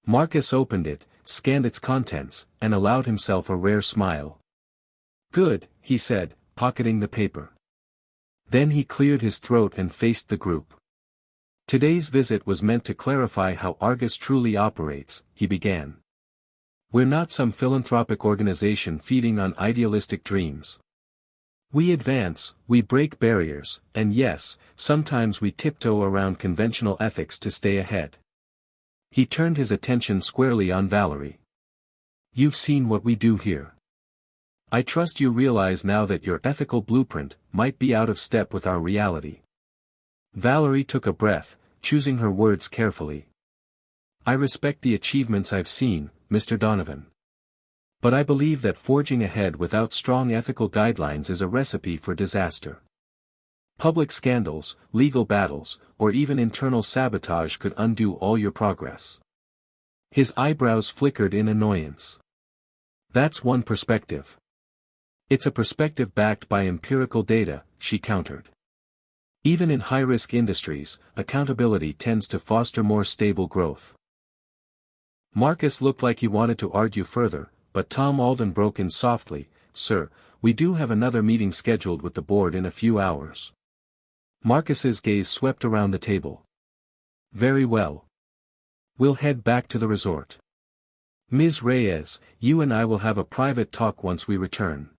Marcus opened it, scanned its contents, and allowed himself a rare smile. "Good," he said, pocketing the paper. Then he cleared his throat and faced the group. "Today's visit was meant to clarify how Argus truly operates," he began. "We're not some philanthropic organization feeding on idealistic dreams. We advance, we break barriers, and yes, sometimes we tiptoe around conventional ethics to stay ahead." He turned his attention squarely on Valerie. "You've seen what we do here. I trust you realize now that your ethical blueprint might be out of step with our reality." Valerie took a breath, choosing her words carefully. "I respect the achievements I've seen, Mr. Donovan. But I believe that forging ahead without strong ethical guidelines is a recipe for disaster. Public scandals, legal battles, or even internal sabotage could undo all your progress." His eyebrows flickered in annoyance. "That's one perspective. It's a perspective backed by empirical data," she countered. "Even in high-risk industries, accountability tends to foster more stable growth." Marcus looked like he wanted to argue further, but Tom Alden broke in softly, "Sir, we do have another meeting scheduled with the board in a few hours." Marcus's gaze swept around the table. "Very well. We'll head back to the resort. Ms. Reyes, you and I will have a private talk once we return.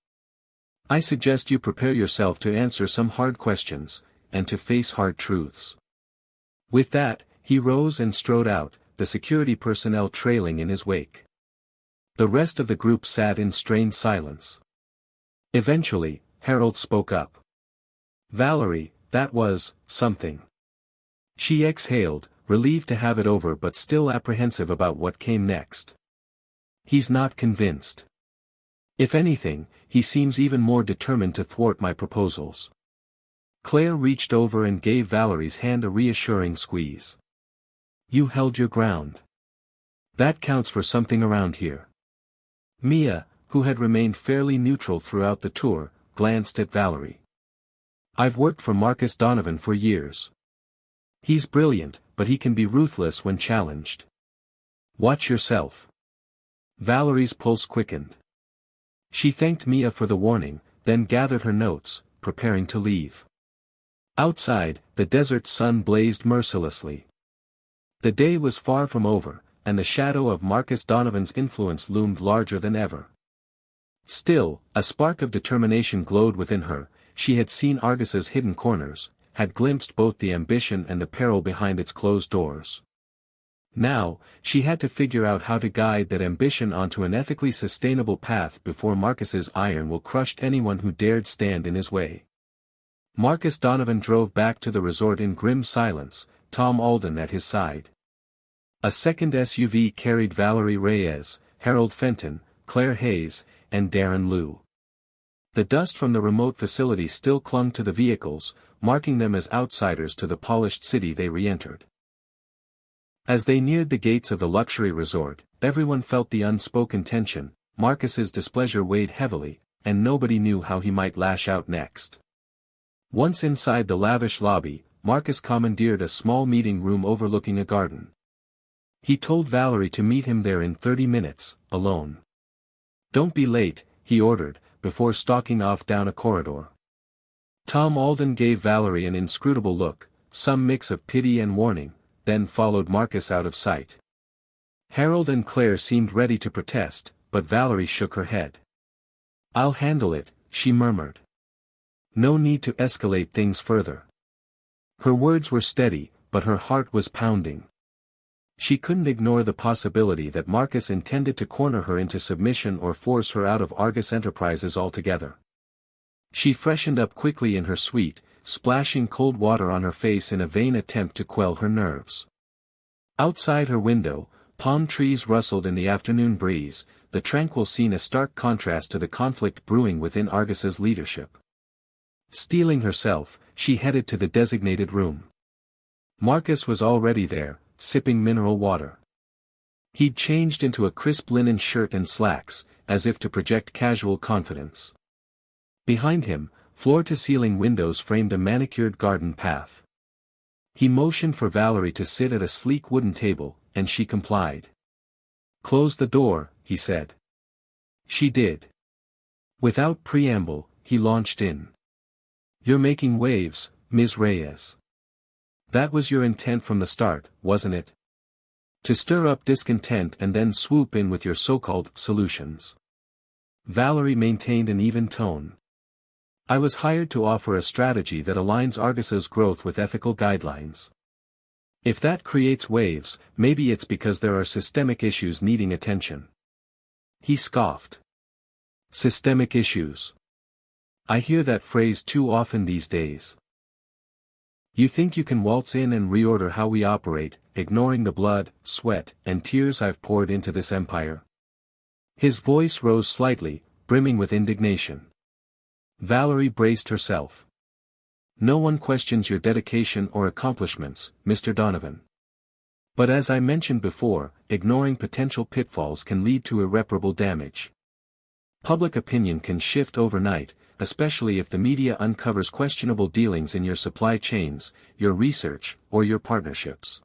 I suggest you prepare yourself to answer some hard questions, and to face hard truths." With that, he rose and strode out, the security personnel trailing in his wake. The rest of the group sat in strained silence. Eventually, Harold spoke up. "Valerie, that was something." She exhaled, relieved to have it over but still apprehensive about what came next. "He's not convinced. If anything, he seems even more determined to thwart my proposals." Claire reached over and gave Valerie's hand a reassuring squeeze. "You held your ground. That counts for something around here." Mia, who had remained fairly neutral throughout the tour, glanced at Valerie. "I've worked for Marcus Donovan for years. He's brilliant, but he can be ruthless when challenged. Watch yourself." Valerie's pulse quickened. She thanked Mia for the warning, then gathered her notes, preparing to leave. Outside, the desert sun blazed mercilessly. The day was far from over, and the shadow of Marcus Donovan's influence loomed larger than ever. Still, a spark of determination glowed within her. She had seen Argus's hidden corners, had glimpsed both the ambition and the peril behind its closed doors. Now, she had to figure out how to guide that ambition onto an ethically sustainable path before Marcus's iron will crush anyone who dared stand in his way. Marcus Donovan drove back to the resort in grim silence, Tom Alden at his side. A second SUV carried Valerie Reyes, Harold Fenton, Claire Hayes, and Darren Liu. The dust from the remote facility still clung to the vehicles, marking them as outsiders to the polished city they re-entered. As they neared the gates of the luxury resort, everyone felt the unspoken tension. Marcus's displeasure weighed heavily, and nobody knew how he might lash out next. Once inside the lavish lobby, Marcus commandeered a small meeting room overlooking a garden. He told Valerie to meet him there in 30 minutes, alone. "Don't be late," he ordered, before stalking off down a corridor. Tom Alden gave Valerie an inscrutable look, some mix of pity and warning, then followed Marcus out of sight. Harold and Claire seemed ready to protest, but Valerie shook her head. "I'll handle it," she murmured. "No need to escalate things further." Her words were steady, but her heart was pounding. She couldn't ignore the possibility that Marcus intended to corner her into submission or force her out of Argus Enterprises altogether. She freshened up quickly in her suite, splashing cold water on her face in a vain attempt to quell her nerves. Outside her window, Palm trees rustled in the afternoon breeze, the tranquil scene a stark contrast to the conflict brewing within Argus's leadership. Steeling herself, she headed to the designated room. Marcus was already there, sipping mineral water. He'd changed into a crisp linen shirt and slacks, as if to project casual confidence. Behind him, floor-to-ceiling windows framed a manicured garden path. He motioned for Valerie to sit at a sleek wooden table, and she complied. "Close the door," he said. She did. Without preamble, he launched in. "You're making waves, Ms. Reyes. That was your intent from the start, wasn't it? To stir up discontent and then swoop in with your so-called solutions." Valerie maintained an even tone. "I was hired to offer a strategy that aligns Argus's growth with ethical guidelines. If that creates waves, maybe it's because there are systemic issues needing attention." He scoffed. "Systemic issues. I hear that phrase too often these days. You think you can waltz in and reorder how we operate, ignoring the blood, sweat, and tears I've poured into this empire?" His voice rose slightly, brimming with indignation. Valerie braced herself. "No one questions your dedication or accomplishments, Mr. Donovan. But as I mentioned before, ignoring potential pitfalls can lead to irreparable damage. Public opinion can shift overnight, especially if the media uncovers questionable dealings in your supply chains, your research, or your partnerships."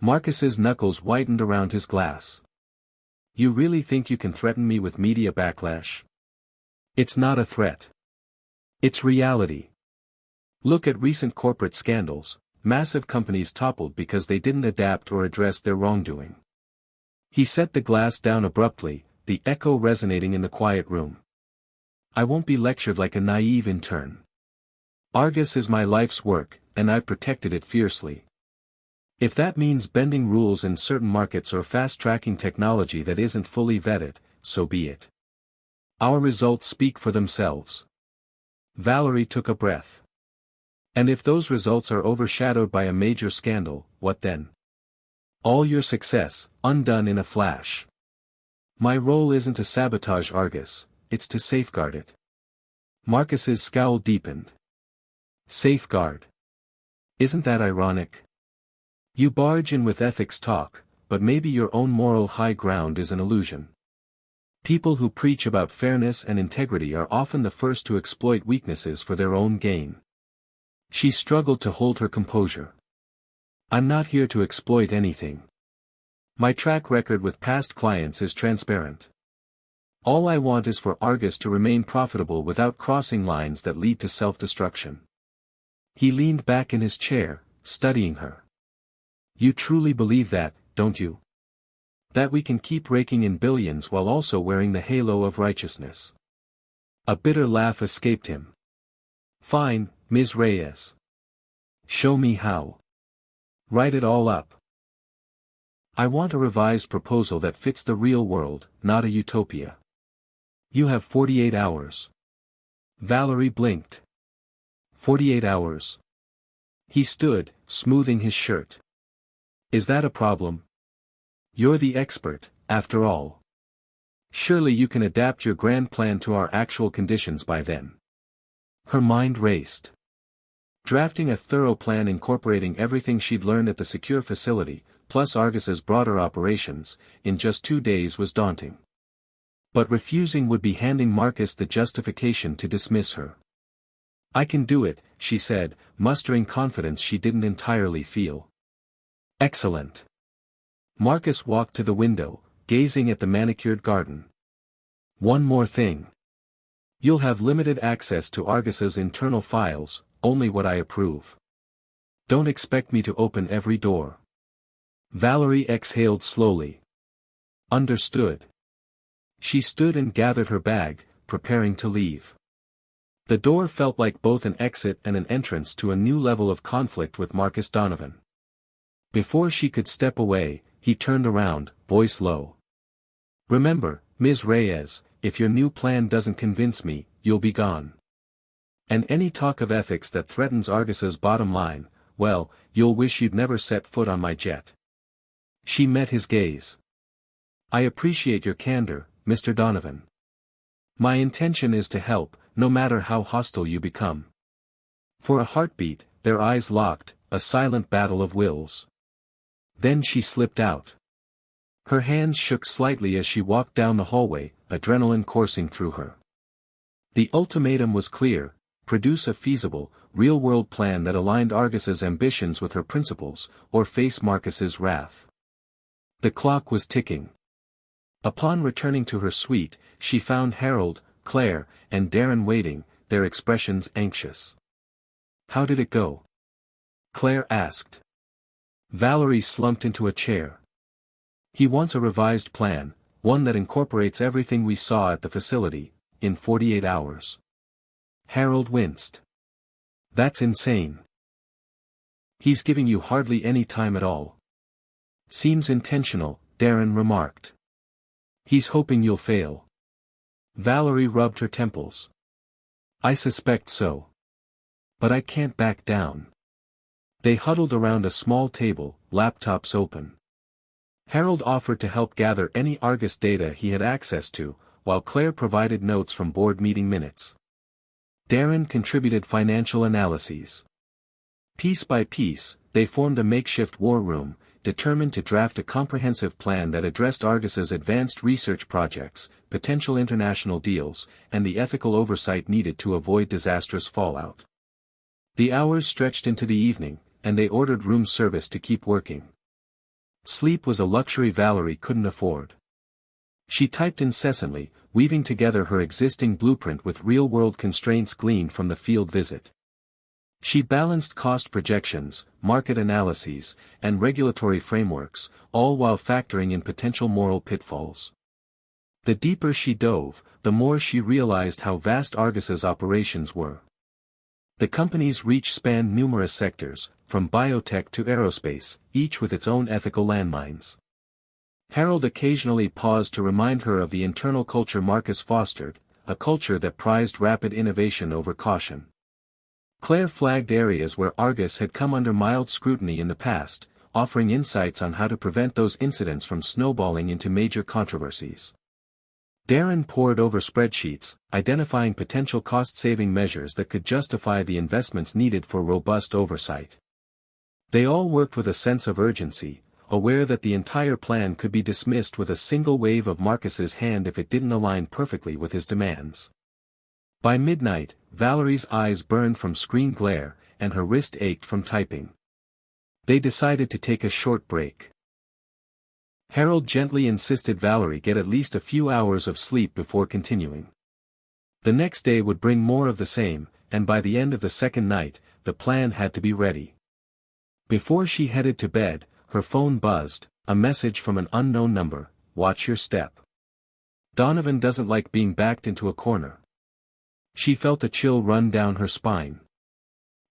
Marcus's knuckles whitened around his glass. "You really think you can threaten me with media backlash? It's not a threat. It's reality. Look at recent corporate scandals. Massive companies toppled because they didn't adapt or address their wrongdoing." He set the glass down abruptly, the echo resonating in the quiet room. "I won't be lectured like a naive intern. Argus is my life's work, and I've protected it fiercely. If that means bending rules in certain markets or fast-tracking technology that isn't fully vetted, so be it. Our results speak for themselves." Valerie took a breath. "And if those results are overshadowed by a major scandal, what then? All your success, undone in a flash. My role isn't to sabotage Argus, it's to safeguard it." Marcus's scowl deepened. "Safeguard. Isn't that ironic? You barge in with ethics talk, but maybe your own moral high ground is an illusion. People who preach about fairness and integrity are often the first to exploit weaknesses for their own gain." She struggled to hold her composure. "I'm not here to exploit anything. My track record with past clients is transparent. All I want is for Argus to remain profitable without crossing lines that lead to self-destruction." He leaned back in his chair, studying her. "You truly believe that, don't you? That we can keep raking in billions while also wearing the halo of righteousness?" A bitter laugh escaped him. "Fine, Ms. Reyes. Show me how. Write it all up. I want a revised proposal that fits the real world, not a utopia. You have 48 hours. Valerie blinked. 48 hours. He stood, smoothing his shirt. "Is that a problem? You're the expert, after all. Surely you can adapt your grand plan to our actual conditions by then." Her mind raced. Drafting a thorough plan incorporating everything she'd learned at the secure facility, plus Argus's broader operations, in just 2 days was daunting. But refusing would be handing Marcus the justification to dismiss her. "I can do it," she said, mustering confidence she didn't entirely feel. "Excellent." Marcus walked to the window, gazing at the manicured garden. "One more thing. You'll have limited access to Argus's internal files, only what I approve. Don't expect me to open every door." Valerie exhaled slowly. "Understood." She stood and gathered her bag, preparing to leave. The door felt like both an exit and an entrance to a new level of conflict with Marcus Donovan. Before she could step away, he turned around, voice low. "Remember, Ms. Reyes, if your new plan doesn't convince me, you'll be gone. And any talk of ethics that threatens Argus's bottom line, well, you'll wish you'd never set foot on my jet." She met his gaze. I appreciate your candor, Mr. Donovan. My intention is to help, no matter how hostile you become. For a heartbeat, their eyes locked, a silent battle of wills. Then she slipped out. Her hands shook slightly as she walked down the hallway, adrenaline coursing through her. The ultimatum was clear: produce a feasible, real-world plan that aligned Argus's ambitions with her principles, or face Marcus's wrath. The clock was ticking. Upon returning to her suite, she found Harold, Claire, and Darren waiting, their expressions anxious. How did it go? Claire asked. Valerie slumped into a chair. He wants a revised plan, one that incorporates everything we saw at the facility, in 48 hours. Harold winced. That's insane. He's giving you hardly any time at all. Seems intentional, Darren remarked. He's hoping you'll fail. Valerie rubbed her temples. I suspect so. But I can't back down. They huddled around a small table, laptops open. Harold offered to help gather any Argus data he had access to, while Claire provided notes from board meeting minutes. Darren contributed financial analyses. Piece by piece, they formed a makeshift war room, determined to draft a comprehensive plan that addressed Argus's advanced research projects, potential international deals, and the ethical oversight needed to avoid disastrous fallout. The hours stretched into the evening, and they ordered room service to keep working. Sleep was a luxury Valerie couldn't afford. She typed incessantly, weaving together her existing blueprint with real-world constraints gleaned from the field visit. She balanced cost projections, market analyses, and regulatory frameworks, all while factoring in potential moral pitfalls. The deeper she dove, the more she realized how vast Argus's operations were. The company's reach spanned numerous sectors, from biotech to aerospace, each with its own ethical landmines. Harold occasionally paused to remind her of the internal culture Marcus fostered, a culture that prized rapid innovation over caution. Claire flagged areas where Argus had come under mild scrutiny in the past, offering insights on how to prevent those incidents from snowballing into major controversies. Darren pored over spreadsheets, identifying potential cost-saving measures that could justify the investments needed for robust oversight. They all worked with a sense of urgency, aware that the entire plan could be dismissed with a single wave of Marcus's hand if it didn't align perfectly with his demands. By midnight, Valerie's eyes burned from screen glare, and her wrist ached from typing. They decided to take a short break. Harold gently insisted Valerie get at least a few hours of sleep before continuing. The next day would bring more of the same, and by the end of the second night, the plan had to be ready. Before she headed to bed, her phone buzzed, a message from an unknown number: watch your step. Donovan doesn't like being backed into a corner. She felt a chill run down her spine.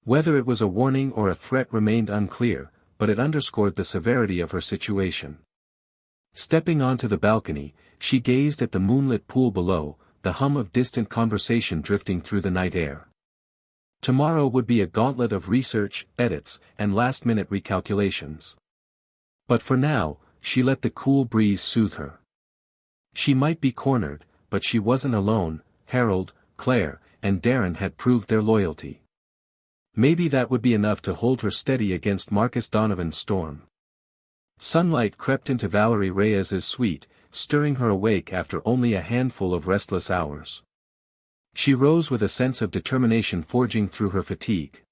Whether it was a warning or a threat remained unclear, but it underscored the severity of her situation. Stepping onto the balcony, she gazed at the moonlit pool below, the hum of distant conversation drifting through the night air. Tomorrow would be a gauntlet of research, edits, and last-minute recalculations. But for now, she let the cool breeze soothe her. She might be cornered, but she wasn't alone. Harold, Claire, and Darren had proved their loyalty. Maybe that would be enough to hold her steady against Marcus Donovan's storm. Sunlight crept into Valerie Reyes's suite, stirring her awake after only a handful of restless hours. She rose with a sense of determination forging through her fatigue.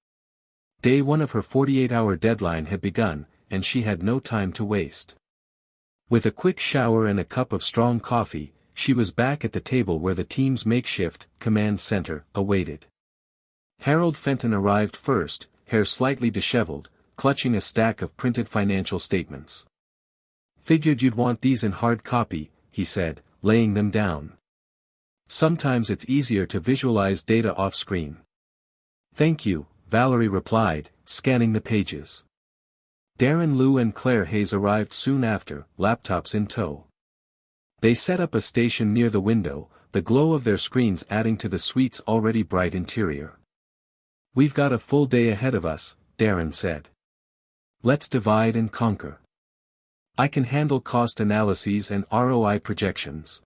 Day one of her 48-hour deadline had begun, and she had no time to waste. With a quick shower and a cup of strong coffee, she was back at the table where the team's makeshift command center awaited. Harold Fenton arrived first, hair slightly disheveled, clutching a stack of printed financial statements. Figured you'd want these in hard copy, he said, laying them down. Sometimes it's easier to visualize data off-screen. Thank you, Valerie replied, scanning the pages. Darren Liu and Claire Hayes arrived soon after, laptops in tow. They set up a station near the window, the glow of their screens adding to the suite's already bright interior. We've got a full day ahead of us, Darren said. Let's divide and conquer. I can handle cost analyses and ROI projections.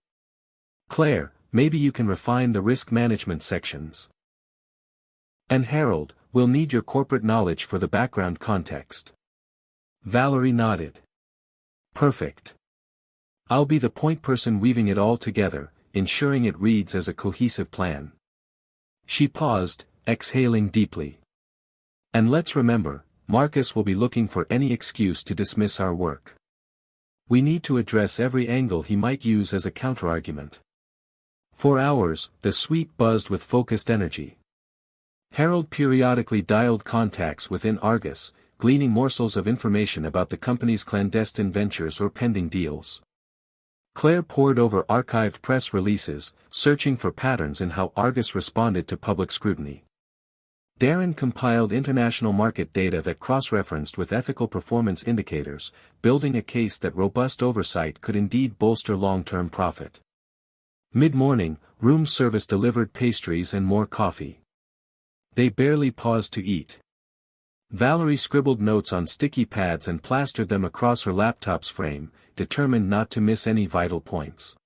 Claire, maybe you can refine the risk management sections. And Harold, we'll need your corporate knowledge for the background context. Valerie nodded. Perfect. I'll be the point person weaving it all together, ensuring it reads as a cohesive plan. She paused, exhaling deeply. And let's remember, Marcus will be looking for any excuse to dismiss our work. We need to address every angle he might use as a counterargument. For hours, the suite buzzed with focused energy. Harold periodically dialed contacts within Argus, gleaning morsels of information about the company's clandestine ventures or pending deals. Claire pored over archived press releases, searching for patterns in how Argus responded to public scrutiny. Darren compiled international market data that cross-referenced with ethical performance indicators, building a case that robust oversight could indeed bolster long-term profit. Mid-morning, room service delivered pastries and more coffee. They barely paused to eat. Valerie scribbled notes on sticky pads and plastered them across her laptop's frame, determined not to miss any vital points.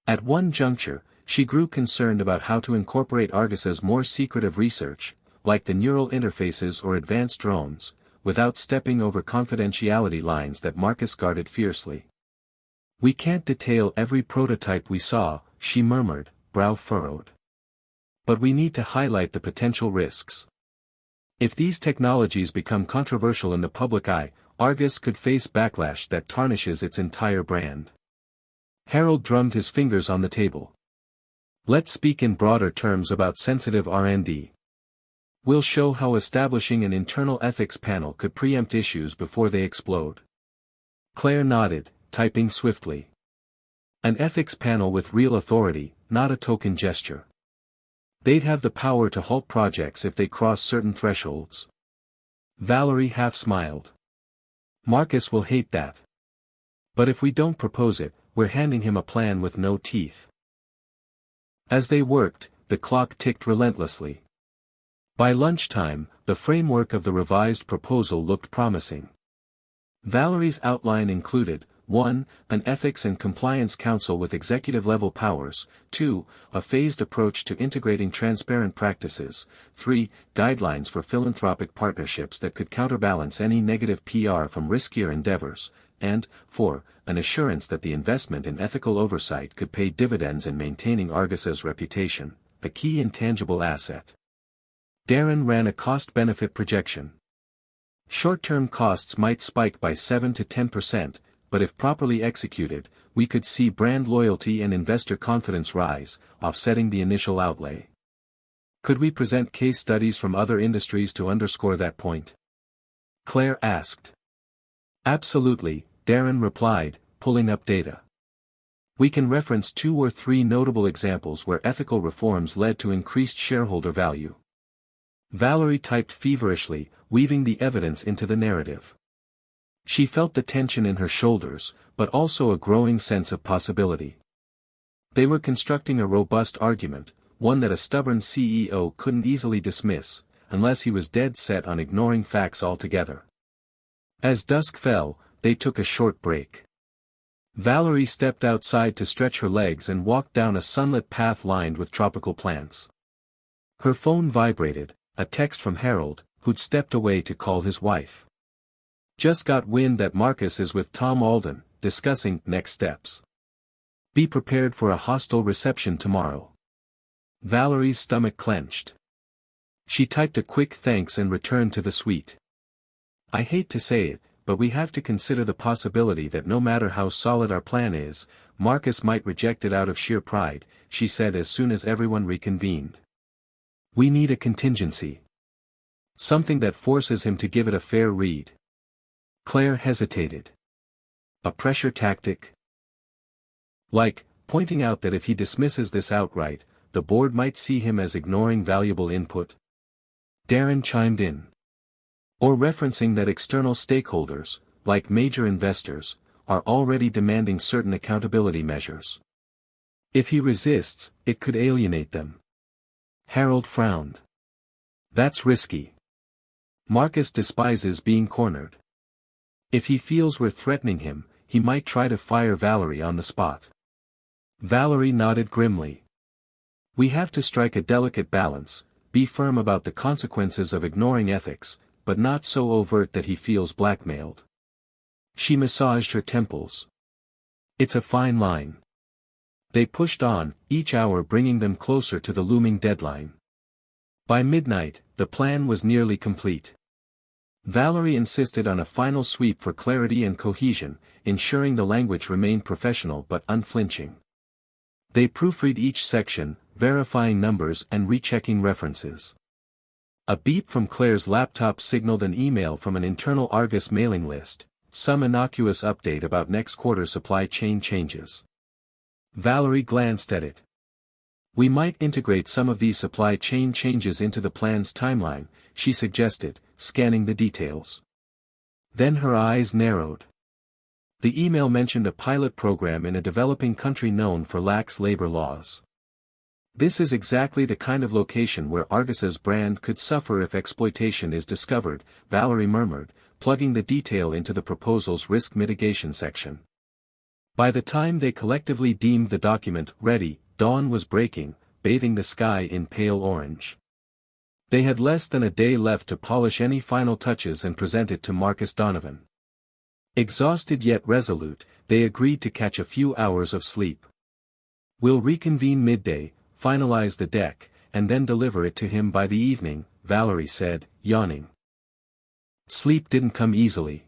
At one juncture, she grew concerned about how to incorporate Argus's more secretive research, like the neural interfaces or advanced drones, without stepping over confidentiality lines that Marcus guarded fiercely. We can't detail every prototype we saw, she murmured, brow furrowed. But we need to highlight the potential risks. If these technologies become controversial in the public eye, Argus could face backlash that tarnishes its entire brand. Harold drummed his fingers on the table. Let's speak in broader terms about sensitive R&D. We'll show how establishing an internal ethics panel could preempt issues before they explode. Claire nodded, typing swiftly. An ethics panel with real authority, not a token gesture. They'd have the power to halt projects if they cross certain thresholds. Valerie half smiled. Marcus will hate that. But if we don't propose it, we're handing him a plan with no teeth. As they worked, the clock ticked relentlessly. By lunchtime, the framework of the revised proposal looked promising. Valerie's outline included, 1. An ethics and compliance council with executive-level powers, 2. A phased approach to integrating transparent practices, 3. Guidelines for philanthropic partnerships that could counterbalance any negative PR from riskier endeavors, and 4. An assurance that the investment in ethical oversight could pay dividends in maintaining Argus's reputation, a key intangible asset. Darren ran a cost-benefit projection. Short-term costs might spike by 7 to 10%, but if properly executed, we could see brand loyalty and investor confidence rise, offsetting the initial outlay. Could we present case studies from other industries to underscore that point? Claire asked. Absolutely, Darren replied, pulling up data. We can reference 2 or 3 notable examples where ethical reforms led to increased shareholder value. Valerie typed feverishly, weaving the evidence into the narrative. She felt the tension in her shoulders, but also a growing sense of possibility. They were constructing a robust argument, one that a stubborn CEO couldn't easily dismiss, unless he was dead set on ignoring facts altogether. As dusk fell, they took a short break. Valerie stepped outside to stretch her legs and walked down a sunlit path lined with tropical plants. Her phone vibrated, a text from Harold, who'd stepped away to call his wife. Just got wind that Marcus is with Tom Alden, discussing next steps. Be prepared for a hostile reception tomorrow. Valerie's stomach clenched. She typed a quick thanks and returned to the suite. I hate to say it, but we have to consider the possibility that no matter how solid our plan is, Marcus might reject it out of sheer pride, she said as soon as everyone reconvened. We need a contingency. Something that forces him to give it a fair read. Claire hesitated. A pressure tactic? Like, pointing out that if he dismisses this outright, the board might see him as ignoring valuable input. Darren chimed in. Or referencing that external stakeholders, like major investors, are already demanding certain accountability measures. If he resists, it could alienate them. Harold frowned. That's risky. Marcus despises being cornered. If he feels we're threatening him, he might try to fire Valerie on the spot. Valerie nodded grimly. We have to strike a delicate balance, be firm about the consequences of ignoring ethics, but not so overt that he feels blackmailed. She massaged her temples. It's a fine line. They pushed on, each hour bringing them closer to the looming deadline. By midnight, the plan was nearly complete. Valerie insisted on a final sweep for clarity and cohesion, ensuring the language remained professional but unflinching. They proofread each section, verifying numbers and rechecking references. A beep from Claire's laptop signaled an email from an internal Argus mailing list, some innocuous update about next quarter supply chain changes. Valerie glanced at it. We might integrate some of these supply chain changes into the plan's timeline, she suggested, scanning the details. Then her eyes narrowed. The email mentioned a pilot program in a developing country known for lax labor laws. This is exactly the kind of location where Argus's brand could suffer if exploitation is discovered, Valerie murmured, plugging the detail into the proposal's risk mitigation section. By the time they collectively deemed the document ready, dawn was breaking, bathing the sky in pale orange. They had less than a day left to polish any final touches and present it to Marcus Donovan. Exhausted yet resolute, they agreed to catch a few hours of sleep. We'll reconvene midday, finalize the deck, and then deliver it to him by the evening, Valerie said, yawning. Sleep didn't come easily.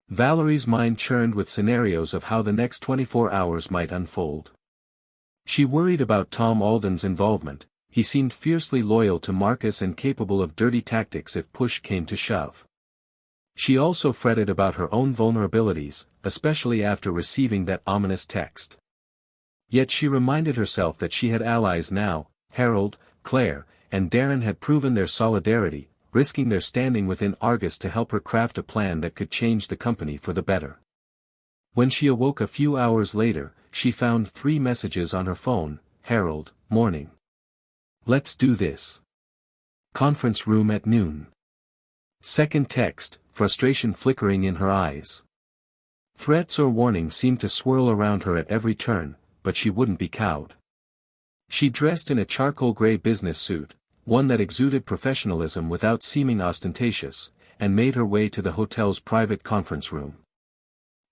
Valerie's mind churned with scenarios of how the next 24 hours might unfold. She worried about Tom Alden's involvement. He seemed fiercely loyal to Marcus and capable of dirty tactics if push came to shove. She also fretted about her own vulnerabilities, especially after receiving that ominous text. Yet she reminded herself that she had allies now. Harold, Claire, and Darren had proven their solidarity, risking their standing within Argus to help her craft a plan that could change the company for the better. When she awoke a few hours later, she found 3 messages on her phone. Harold, morning. Let's do this. Conference room at noon. Second text, frustration flickering in her eyes. Threats or warnings seemed to swirl around her at every turn, but she wouldn't be cowed. She dressed in a charcoal gray business suit, one that exuded professionalism without seeming ostentatious, and made her way to the hotel's private conference room.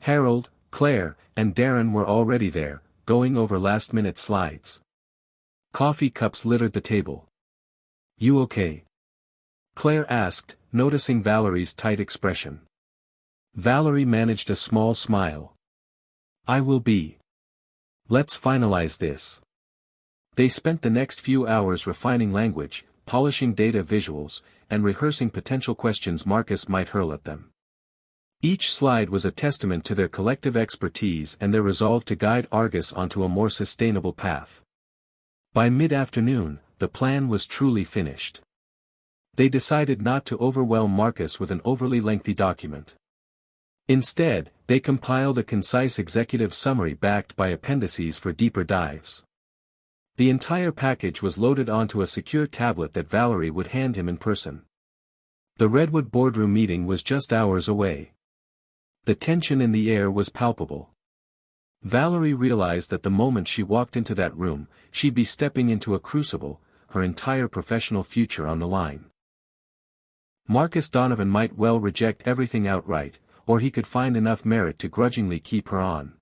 Harold, Claire, and Darren were already there, going over last-minute slides. Coffee cups littered the table. You okay? Claire asked, noticing Valerie's tight expression. Valerie managed a small smile. I will be. Let's finalize this. They spent the next few hours refining language, polishing data visuals, and rehearsing potential questions Marcus might hurl at them. Each slide was a testament to their collective expertise and their resolve to guide Argus onto a more sustainable path. By mid-afternoon, the plan was truly finished. They decided not to overwhelm Marcus with an overly lengthy document. Instead, they compiled a concise executive summary backed by appendices for deeper dives. The entire package was loaded onto a secure tablet that Valerie would hand him in person. The Redwood boardroom meeting was just hours away. The tension in the air was palpable. Valerie realized that the moment she walked into that room, she'd be stepping into a crucible, her entire professional future on the line. Marcus Donovan might well reject everything outright, or he could find enough merit to grudgingly keep her on.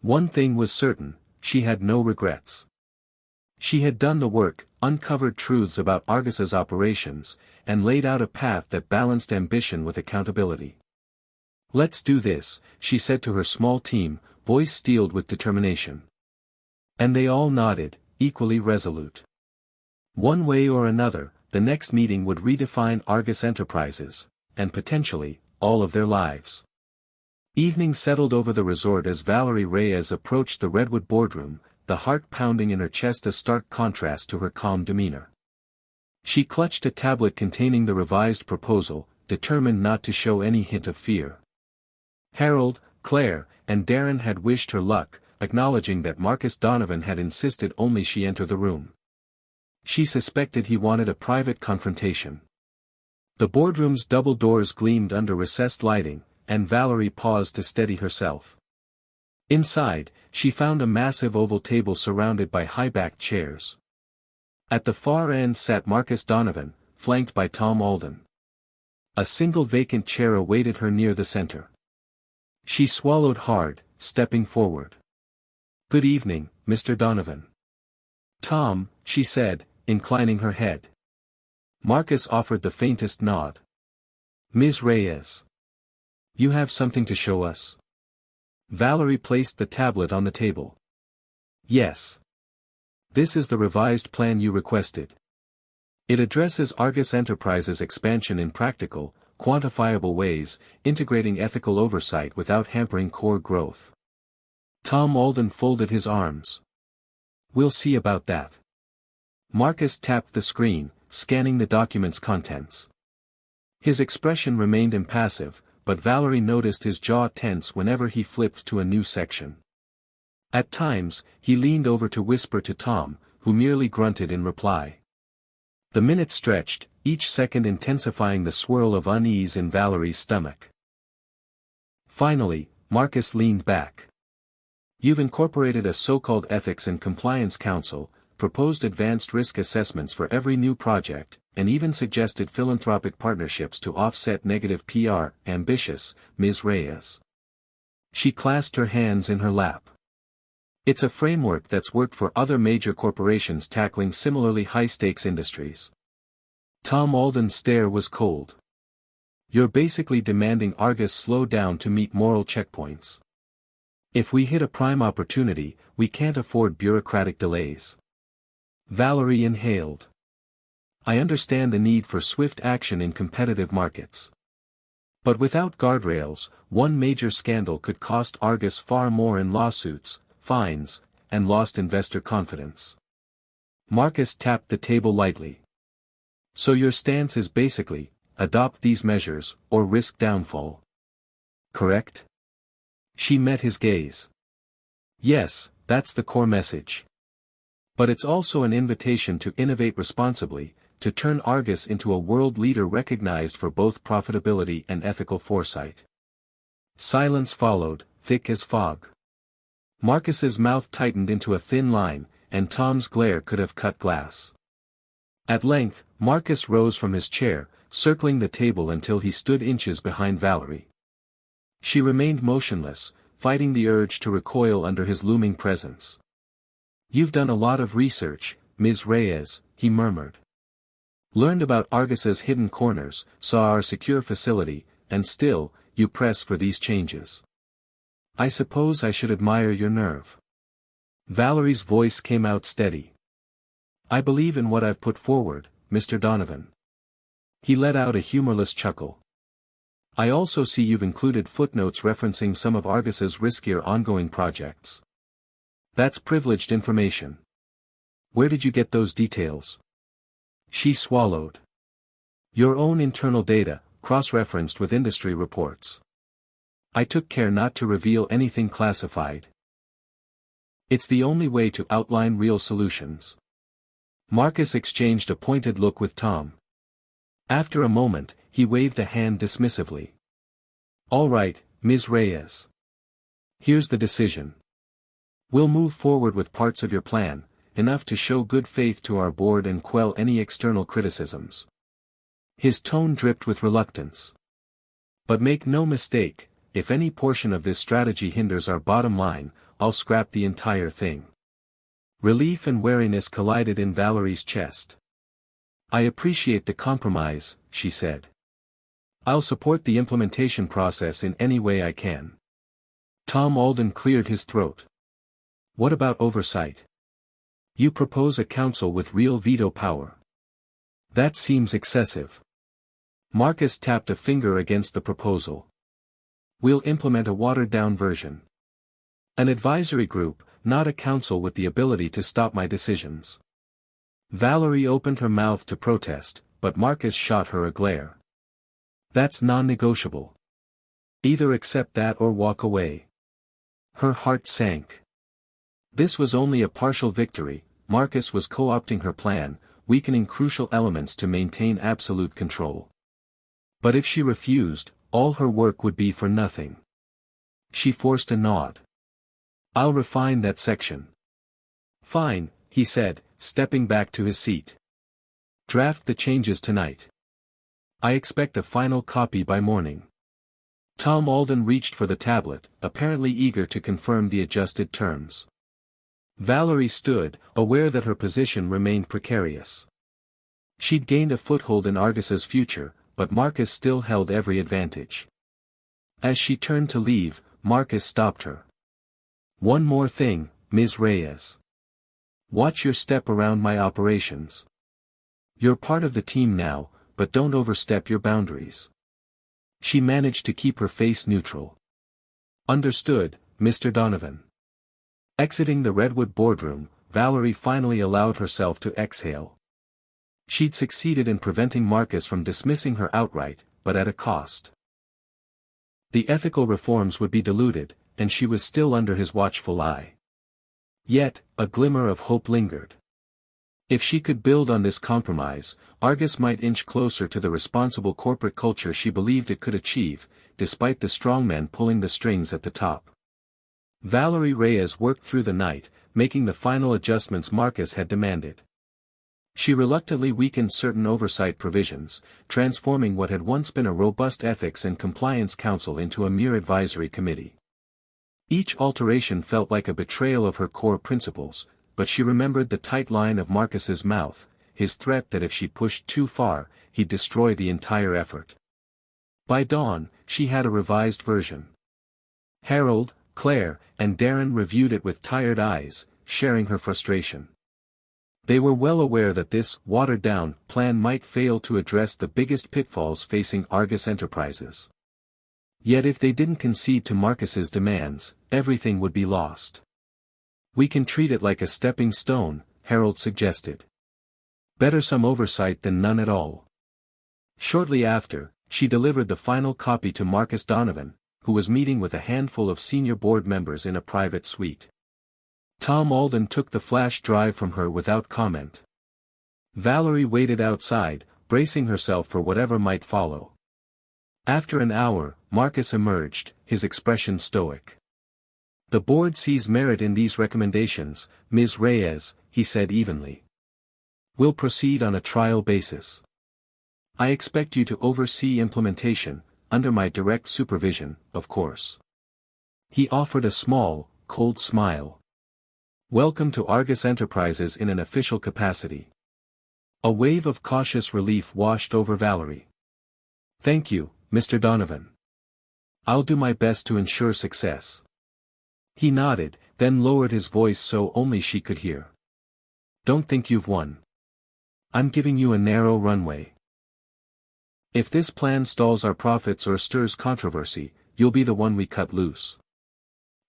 One thing was certain, she had no regrets. She had done the work, uncovered truths about Argus's operations, and laid out a path that balanced ambition with accountability. Let's do this, she said to her small team, voice steeled with determination. And they all nodded, equally resolute. One way or another, the next meeting would redefine Argus Enterprises, and potentially, all of their lives. Evening settled over the resort as Valerie Reyes approached the Redwood boardroom, the heart pounding in her chest a stark contrast to her calm demeanor. She clutched a tablet containing the revised proposal, determined not to show any hint of fear. Harold, Claire, and Darren had wished her luck, acknowledging that Marcus Donovan had insisted only she enter the room. She suspected he wanted a private confrontation. The boardroom's double doors gleamed under recessed lighting, and Valerie paused to steady herself. Inside, she found a massive oval table surrounded by high-backed chairs. At the far end sat Marcus Donovan, flanked by Tom Alden. A single vacant chair awaited her near the center. She swallowed hard, stepping forward. "Good evening, Mr. Donovan." "Tom," she said, inclining her head. Marcus offered the faintest nod. "Ms. Reyes. You have something to show us?" Valerie placed the tablet on the table. "Yes. This is the revised plan you requested. It addresses Argus Enterprises' expansion in practical, quantifiable ways, integrating ethical oversight without hampering core growth." Tom Alden folded his arms. "We'll see about that." Marcus tapped the screen, scanning the document's contents. His expression remained impassive, but Valerie noticed his jaw tense whenever he flipped to a new section. At times, he leaned over to whisper to Tom, who merely grunted in reply. The minutes stretched, each second intensifying the swirl of unease in Valerie's stomach. Finally, Marcus leaned back. "You've incorporated a so-called Ethics and Compliance Council, proposed advanced risk assessments for every new project, and even suggested philanthropic partnerships to offset negative PR. Ambitious, Ms. Reyes." She clasped her hands in her lap. "It's a framework that's worked for other major corporations tackling similarly high-stakes industries." Tom Alden's stare was cold. "You're basically demanding Argus slow down to meet moral checkpoints. If we hit a prime opportunity, we can't afford bureaucratic delays." Valerie inhaled. "I understand the need for swift action in competitive markets. But without guardrails, one major scandal could cost Argus far more in lawsuits, fines, and lost investor confidence." Marcus tapped the table lightly. "So your stance is basically, adopt these measures, or risk downfall. Correct?" She met his gaze. "Yes, that's the core message. But it's also an invitation to innovate responsibly, to turn Argus into a world leader recognized for both profitability and ethical foresight." Silence followed, thick as fog. Marcus's mouth tightened into a thin line, and Tom's glare could have cut glass. At length, Marcus rose from his chair, circling the table until he stood inches behind Valerie. She remained motionless, fighting the urge to recoil under his looming presence. "You've done a lot of research, Ms. Reyes," he murmured. "Learned about Argus's hidden corners, saw our secure facility, and still, you press for these changes. I suppose I should admire your nerve." Valerie's voice came out steady. "I believe in what I've put forward, Mr. Donovan." He let out a humorless chuckle. "I also see you've included footnotes referencing some of Argus's riskier ongoing projects. That's privileged information. Where did you get those details?" She swallowed. "Your own internal data, cross-referenced with industry reports. I took care not to reveal anything classified. It's the only way to outline real solutions." Marcus exchanged a pointed look with Tom. After a moment, he waved a hand dismissively. "All right, Ms. Reyes. Here's the decision. We'll move forward with parts of your plan, enough to show good faith to our board and quell any external criticisms." His tone dripped with reluctance. "But make no mistake, if any portion of this strategy hinders our bottom line, I'll scrap the entire thing." Relief and wariness collided in Valerie's chest. "I appreciate the compromise," she said. "I'll support the implementation process in any way I can." Tom Alden cleared his throat. "What about oversight? You propose a council with real veto power. That seems excessive." Marcus tapped a finger against the proposal. "We'll implement a watered-down version. An advisory group, not a council with the ability to stop my decisions." Valerie opened her mouth to protest, but Marcus shot her a glare. "That's non-negotiable. Either accept that or walk away." Her heart sank. This was only a partial victory. Marcus was co-opting her plan, weakening crucial elements to maintain absolute control. But if she refused, all her work would be for nothing. She forced a nod. "I'll refine that section." "Fine," he said, stepping back to his seat. "Draft the changes tonight. I expect a final copy by morning." Tom Alden reached for the tablet, apparently eager to confirm the adjusted terms. Valerie stood, aware that her position remained precarious. She'd gained a foothold in Argus's future, but Marcus still held every advantage. As she turned to leave, Marcus stopped her. "One more thing, Ms. Reyes. Watch your step around my operations. You're part of the team now, but don't overstep your boundaries." She managed to keep her face neutral. "Understood, Mr. Donovan." Exiting the Redwood boardroom, Valerie finally allowed herself to exhale. She'd succeeded in preventing Marcus from dismissing her outright, but at a cost. The ethical reforms would be diluted, and she was still under his watchful eye. Yet, a glimmer of hope lingered. If she could build on this compromise, Argus might inch closer to the responsible corporate culture she believed it could achieve, despite the strongmen pulling the strings at the top. Valerie Reyes worked through the night, making the final adjustments Marcus had demanded. She reluctantly weakened certain oversight provisions, transforming what had once been a robust ethics and compliance council into a mere advisory committee. Each alteration felt like a betrayal of her core principles, but she remembered the tight line of Marcus's mouth, his threat that if she pushed too far, he'd destroy the entire effort. By dawn, she had a revised version. Harold, Claire, and Darren reviewed it with tired eyes, sharing her frustration. They were well aware that this watered-down plan might fail to address the biggest pitfalls facing Argus Enterprises. Yet if they didn't concede to Marcus's demands, everything would be lost. "We can treat it like a stepping stone," Harold suggested. "Better some oversight than none at all." Shortly after, she delivered the final copy to Marcus Donovan, who was meeting with a handful of senior board members in a private suite. Tom Alden took the flash drive from her without comment. Valerie waited outside, bracing herself for whatever might follow. After an hour, Marcus emerged, his expression stoic. "The board sees merit in these recommendations, Ms. Reyes," he said evenly. "We'll proceed on a trial basis. I expect you to oversee implementation, under my direct supervision, of course." He offered a small, cold smile. "Welcome to Argus Enterprises in an official capacity." A wave of cautious relief washed over Valerie. "Thank you, Mr. Donovan. I'll do my best to ensure success." He nodded, then lowered his voice so only she could hear. "Don't think you've won. I'm giving you a narrow runway. If this plan stalls our profits or stirs controversy, you'll be the one we cut loose."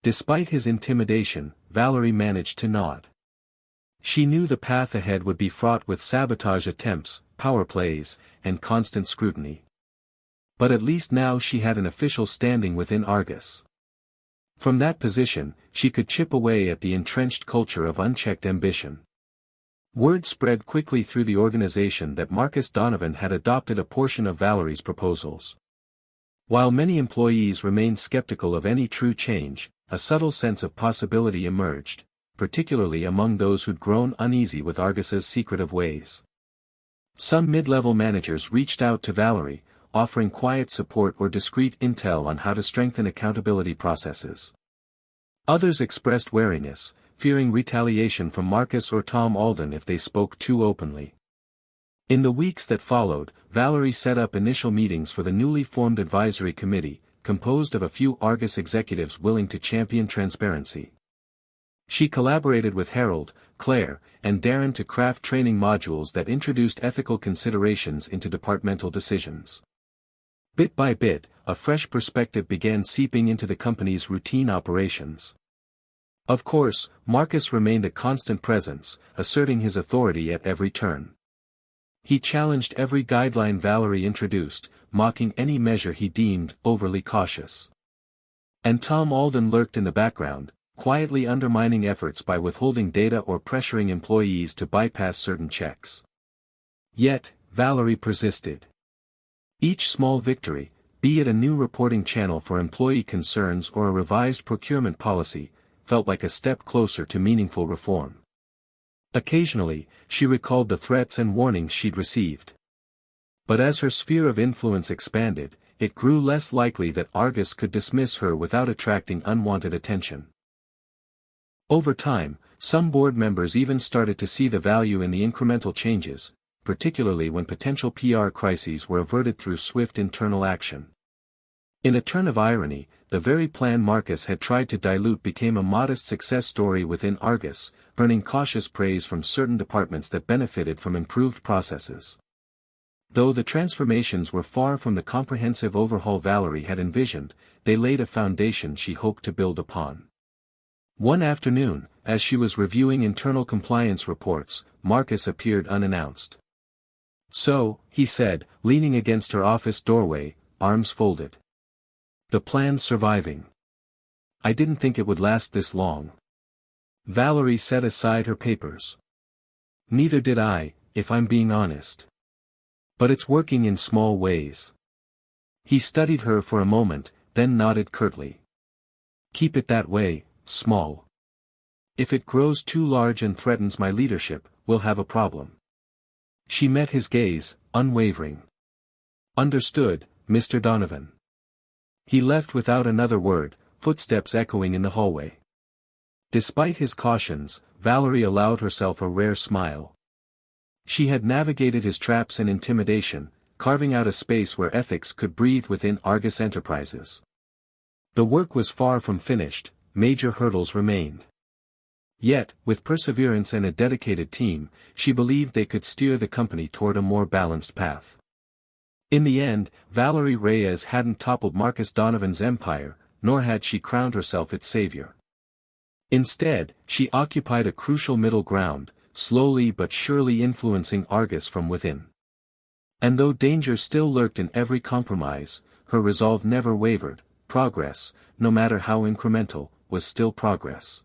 Despite his intimidation, Valerie managed to nod. She knew the path ahead would be fraught with sabotage attempts, power plays, and constant scrutiny. But at least now she had an official standing within Argus. From that position, she could chip away at the entrenched culture of unchecked ambition. Word spread quickly through the organization that Marcus Donovan had adopted a portion of Valerie's proposals. While many employees remained skeptical of any true change, a subtle sense of possibility emerged, particularly among those who'd grown uneasy with Argus's secretive ways. Some mid-level managers reached out to Valerie, offering quiet support or discreet intel on how to strengthen accountability processes. Others expressed wariness, fearing retaliation from Marcus or Tom Alden if they spoke too openly. In the weeks that followed, Valerie set up initial meetings for the newly formed advisory committee, composed of a few Argus executives willing to champion transparency. She collaborated with Harold, Claire, and Darren to craft training modules that introduced ethical considerations into departmental decisions. Bit by bit, a fresh perspective began seeping into the company's routine operations. Of course, Marcus remained a constant presence, asserting his authority at every turn. He challenged every guideline Valerie introduced, mocking any measure he deemed overly cautious. And Tom Alden lurked in the background, quietly undermining efforts by withholding data or pressuring employees to bypass certain checks. Yet, Valerie persisted. Each small victory, be it a new reporting channel for employee concerns or a revised procurement policy, felt like a step closer to meaningful reform. Occasionally, she recalled the threats and warnings she'd received. But as her sphere of influence expanded, it grew less likely that Argus could dismiss her without attracting unwanted attention. Over time, some board members even started to see the value in the incremental changes, particularly when potential PR crises were averted through swift internal action. In a turn of irony, the very plan Marcus had tried to dilute became a modest success story within Argus, earning cautious praise from certain departments that benefited from improved processes. Though the transformations were far from the comprehensive overhaul Valerie had envisioned, they laid a foundation she hoped to build upon. One afternoon, as she was reviewing internal compliance reports, Marcus appeared unannounced. "So," he said, leaning against her office doorway, arms folded. "The plan's surviving. I didn't think it would last this long." Valerie set aside her papers. "Neither did I, if I'm being honest. But it's working in small ways." He studied her for a moment, then nodded curtly. "Keep it that way, small. If it grows too large and threatens my leadership, we'll have a problem." She met his gaze, unwavering. "Understood, Mr. Donovan." He left without another word, footsteps echoing in the hallway. Despite his cautions, Valerie allowed herself a rare smile. She had navigated his traps and intimidation, carving out a space where ethics could breathe within Argus Enterprises. The work was far from finished, major hurdles remained. Yet, with perseverance and a dedicated team, she believed they could steer the company toward a more balanced path. In the end, Valerie Reyes hadn't toppled Marcus Donovan's empire, nor had she crowned herself its savior. Instead, she occupied a crucial middle ground, slowly but surely influencing Argus from within. And though danger still lurked in every compromise, her resolve never wavered. Progress, no matter how incremental, was still progress.